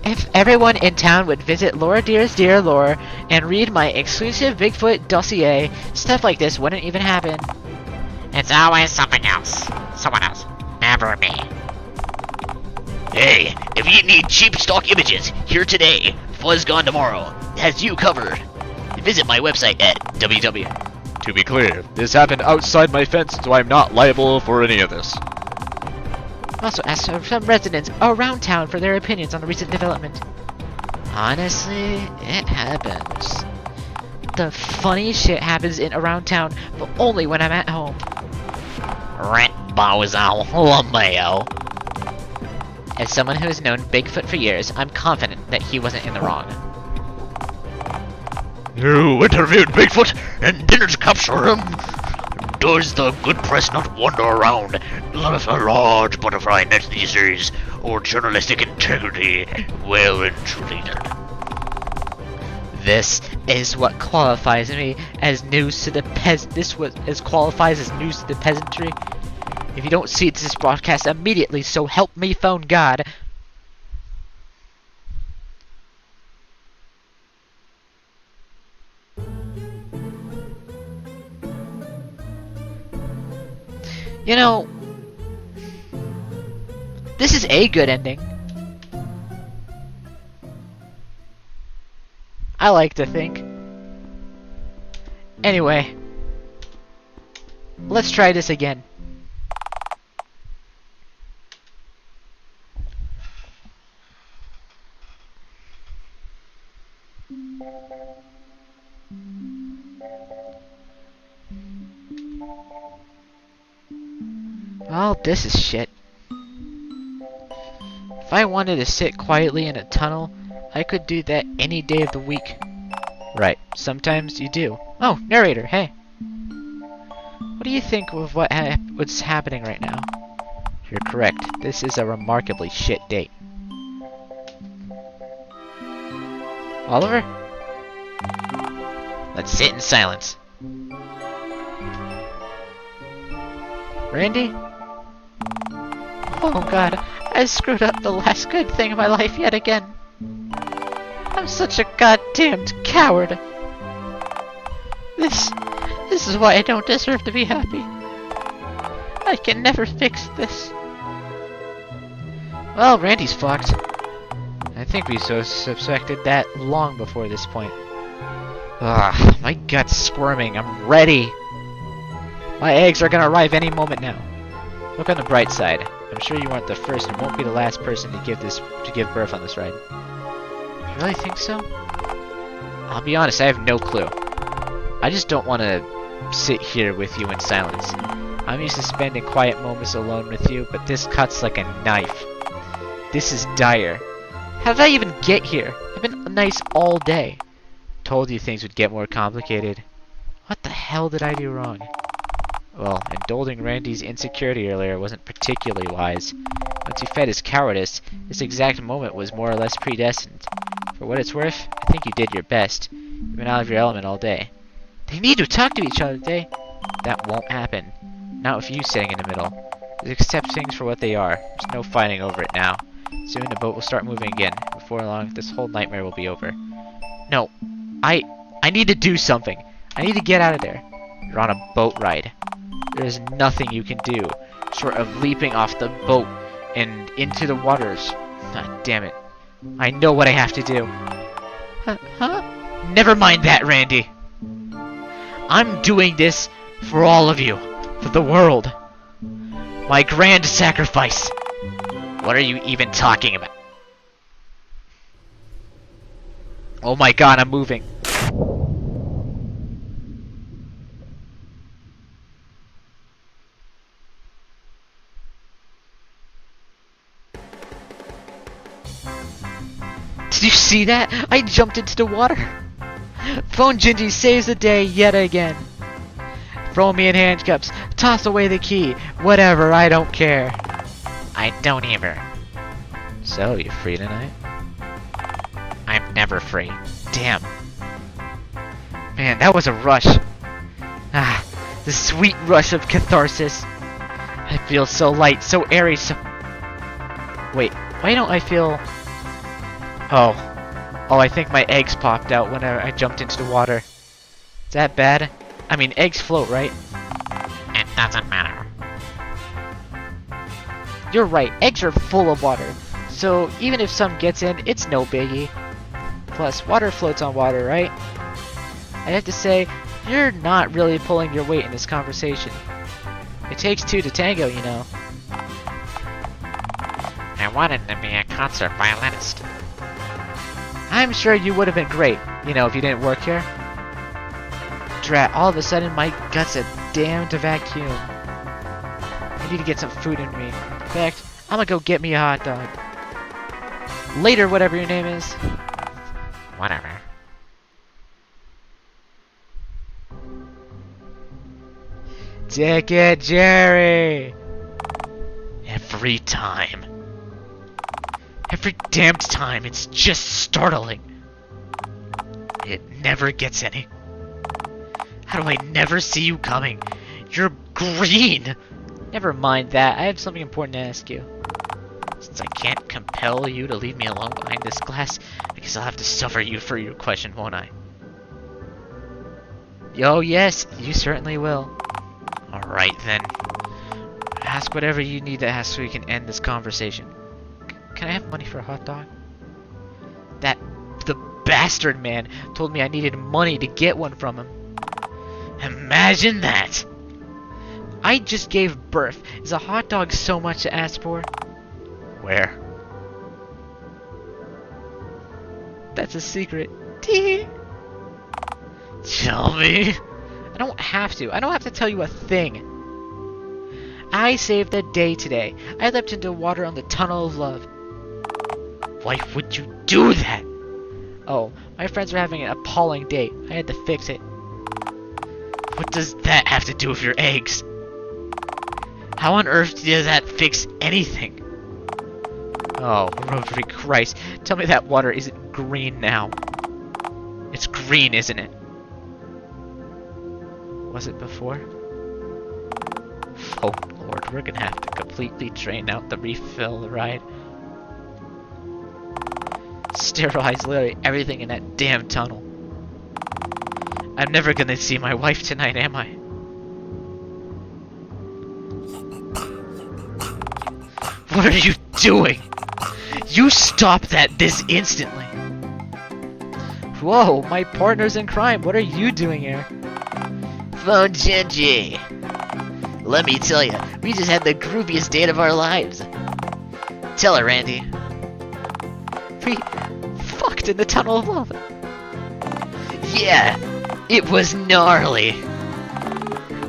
If everyone in town would visit Laura Deer's Dear Lore and read my exclusive Bigfoot dossier, stuff like this wouldn't even happen. It's always something else. Someone else. never me. Hey, if you need cheap stock images, here today, fuzz gone tomorrow, has you covered. Visit my website at www. To be clear, this happened outside my fence, so I'm not liable for any of this. Also asked some residents around town for their opinions on the recent development. Honestly, it happens. The funny shit happens in around town, but only when I'm at home. Rat bozo lameo. As someone who has known Bigfoot for years, I'm confident that he wasn't in the wrong. You interviewed Bigfoot and didn't capture him? Does the good press not wander around like a large butterfly net these days, or journalistic integrity well and truly done? This is what qualifies me as news to the qualifies as news to the peasantry. If you don't see this broadcast immediately, so help me phone God. You know, this is a good ending. I like to think. Anyway, let's try this again. Well, this is shit. If I wanted to sit quietly in a tunnel, I could do that any day of the week. Right, sometimes you do. Oh, narrator, hey. What do you think of what's happening right now? You're correct, this is a remarkably shit date. Oliver? Let's sit in silence. Randy? Oh god, I screwed up the last good thing in my life yet again. I'm such a goddamned coward. This is why I don't deserve to be happy. I can never fix this. Well, Randy's fucked. I think we suspected that long before this point. Ugh, my gut's squirming. I'm ready. My eggs are gonna arrive any moment now. Look on the bright side. I'm sure you aren't the first and won't be the last person to give birth on this ride. You really think so? I'll be honest, I have no clue. I just don't want to sit here with you in silence. I'm used to spending quiet moments alone with you, but this cuts like a knife. This is dire. How did I even get here? I've been nice all day. Told you things would get more complicated. What the hell did I do wrong? Well, indulging Randy's insecurity earlier wasn't particularly wise. Once he fed his cowardice, this exact moment was more or less predestined. For what it's worth, I think you did your best. You've been out of your element all day. They need to talk to each other today. That won't happen. Not with you sitting in the middle. Just accept things for what they are. There's no fighting over it now. Soon the boat will start moving again. Before long, this whole nightmare will be over. No, I need to do something. I need to get out of there. You're on a boat ride. There is nothing you can do, short of leaping off the boat and into the waters. Ah, damn it. I know what I have to do. Huh? Never mind that, Randy. I'm doing this for all of you. For the world. My grand sacrifice. What are you even talking about? Oh my god, I'm moving. Did you see that? I jumped into the water. Phone Gingy saves the day yet again. Throw me in handcuffs. Toss away the key. Whatever, I don't care. I don't either. So, you free tonight? I'm never free. Damn. Man, that was a rush. Ah, the sweet rush of catharsis. I feel so light, so airy, so... Wait, why don't I feel... Oh, I think my eggs popped out when I jumped into the water. Is that bad? I mean, eggs float, right? It doesn't matter. You're right, eggs are full of water. So even if some gets in, it's no biggie. Plus, water floats on water, right? I have to say, you're not really pulling your weight in this conversation. It takes two to tango, you know. I wanted to be a concert violinist. I'm sure you would have been great, you know, if you didn't work here. Drat, all of a sudden my gut's a damned vacuum. I need to get some food in me. In fact, I'm gonna go get me a hot dog. Later, whatever your name is. Whatever. Ticket Jerry! Every time. Every damned time, it's just startling. It never gets any. How do I never see you coming? You're green! Never mind that, I have something important to ask you. Since I can't compel you to leave me alone behind this glass, I guess I'll have to suffer you for your question, won't I? Oh yes, you certainly will. Alright then. Ask whatever you need to ask so we can end this conversation. Can I have money for a hot dog? The bastard man told me I needed money to get one from him. Imagine that! I just gave birth. Is a hot dog so much to ask for? Where? That's a secret. Tee. Tell me? I don't have to. I don't have to tell you a thing. I saved the day today. I leapt into water on the tunnel of love. Why would you do that? Oh, my friends were having an appalling date. I had to fix it. What does that have to do with your eggs? How on earth does that fix anything? Oh, Rotary Christ. Tell me that water isn't green now. It's green, isn't it? Was it before? Oh lord, we're gonna have to completely drain out the refill ride. Sterilize literally everything in that damn tunnel. I'm never gonna see my wife tonight, am I? What are you doing? You stop that this instantly! Whoa, my partner's in crime. What are you doing here? Phone Genji! Let me tell you, we just had the grooviest date of our lives. Tell her, Randy. We fucked in the tunnel of love. Yeah, it was gnarly.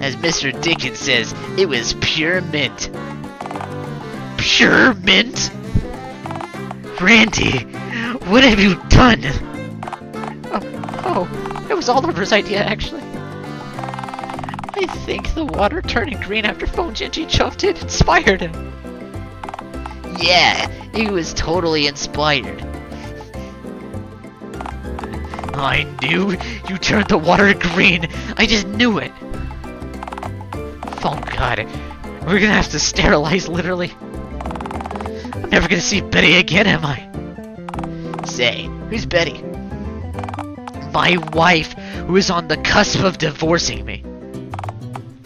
As Mr. Dickens says, it was pure mint. Pure mint? Randy, what have you done? Oh, it was Oliver's idea, actually. I think the water turning green after Phone Genji jumped in inspired him. Yeah, he was totally inspired. I knew you turned the water green. I just knew it. Oh god, we're gonna have to sterilize, literally. I'm never gonna see Betty again, am I? Say, who's Betty? My wife, who is on the cusp of divorcing me.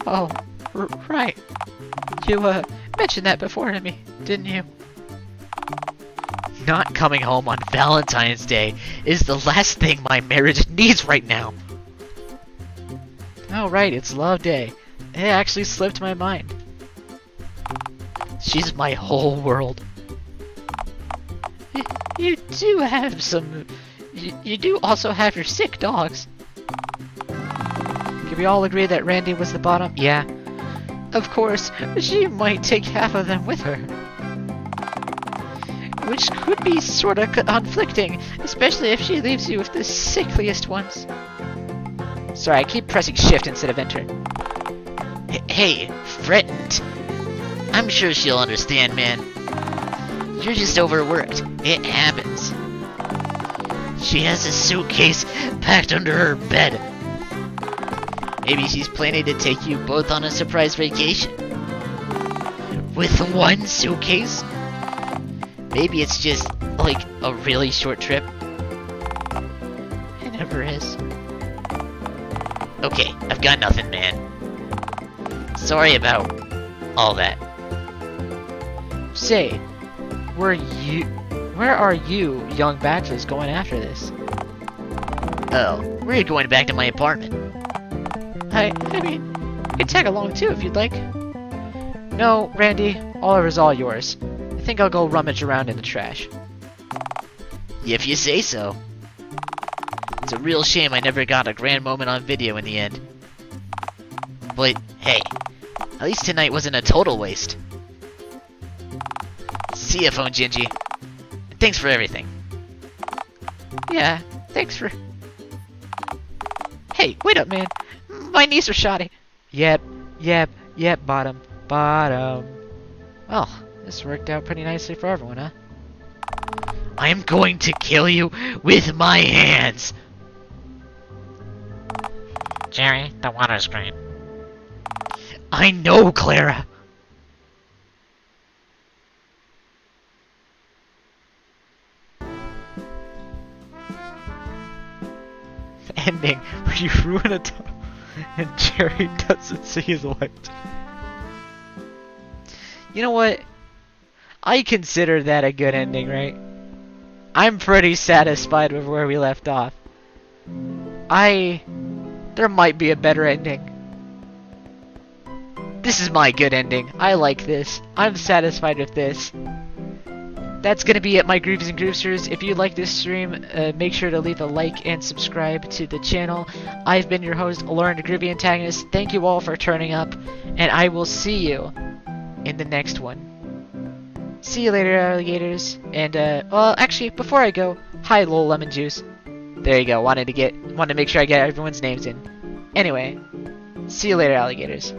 Oh, right. You, mentioned that before to me, didn't you? Not coming home on Valentine's Day is the last thing my marriage needs right now. Oh, right, it's Love Day. It actually slipped my mind. She's my whole world. You do have some... You do also have your sick dogs. Can we all agree that Randy was the bottom? Yeah. Of course, she might take half of them with her. Which could be sorta conflicting, especially if she leaves you with the sickliest ones. Sorry, I keep pressing shift instead of enter. Hey, frightened. I'm sure she'll understand, man. You're just overworked. It happens. She has a suitcase packed under her bed. Maybe she's planning to take you both on a surprise vacation. With one suitcase? Maybe it's just, like, a really short trip. It never is. Okay, I've got nothing, man. Sorry about all that. Say, where are you young bachelors going after this? Oh, we're going back to my apartment. I mean, you can tag along too if you'd like. No, Randy, Oliver's all yours. I think I'll go rummage around in the trash. If you say so. It's a real shame I never got a grand moment on video in the end. But, hey, at least tonight wasn't a total waste. See ya, Phone Gingy. Thanks for everything. Yeah, thanks for... Hey, wait up, man. My knees are shoddy. Yep, bottom. Well, this worked out pretty nicely for everyone, huh? I'm going to kill you with my hands! Jerry, the water's green. I know, Clara! Ending where you ruin a tunnel and Jerry doesn't see his wife. You know what? I consider that a good ending, right? I'm pretty satisfied with where we left off. There might be a better ending. This is my good ending. I like this. I'm satisfied with this. That's gonna be it, my Groovies and Groovesters. If you like this stream, make sure to leave a like and subscribe to the channel. I've been your host, Olandy, Groovy Antagonist. Thank you all for turning up, and I will see you in the next one. See you later, alligators. And well, actually, before I go, hi, Lil Lemon Juice. There you go. Wanted to make sure I get everyone's names in. Anyway, see you later, alligators.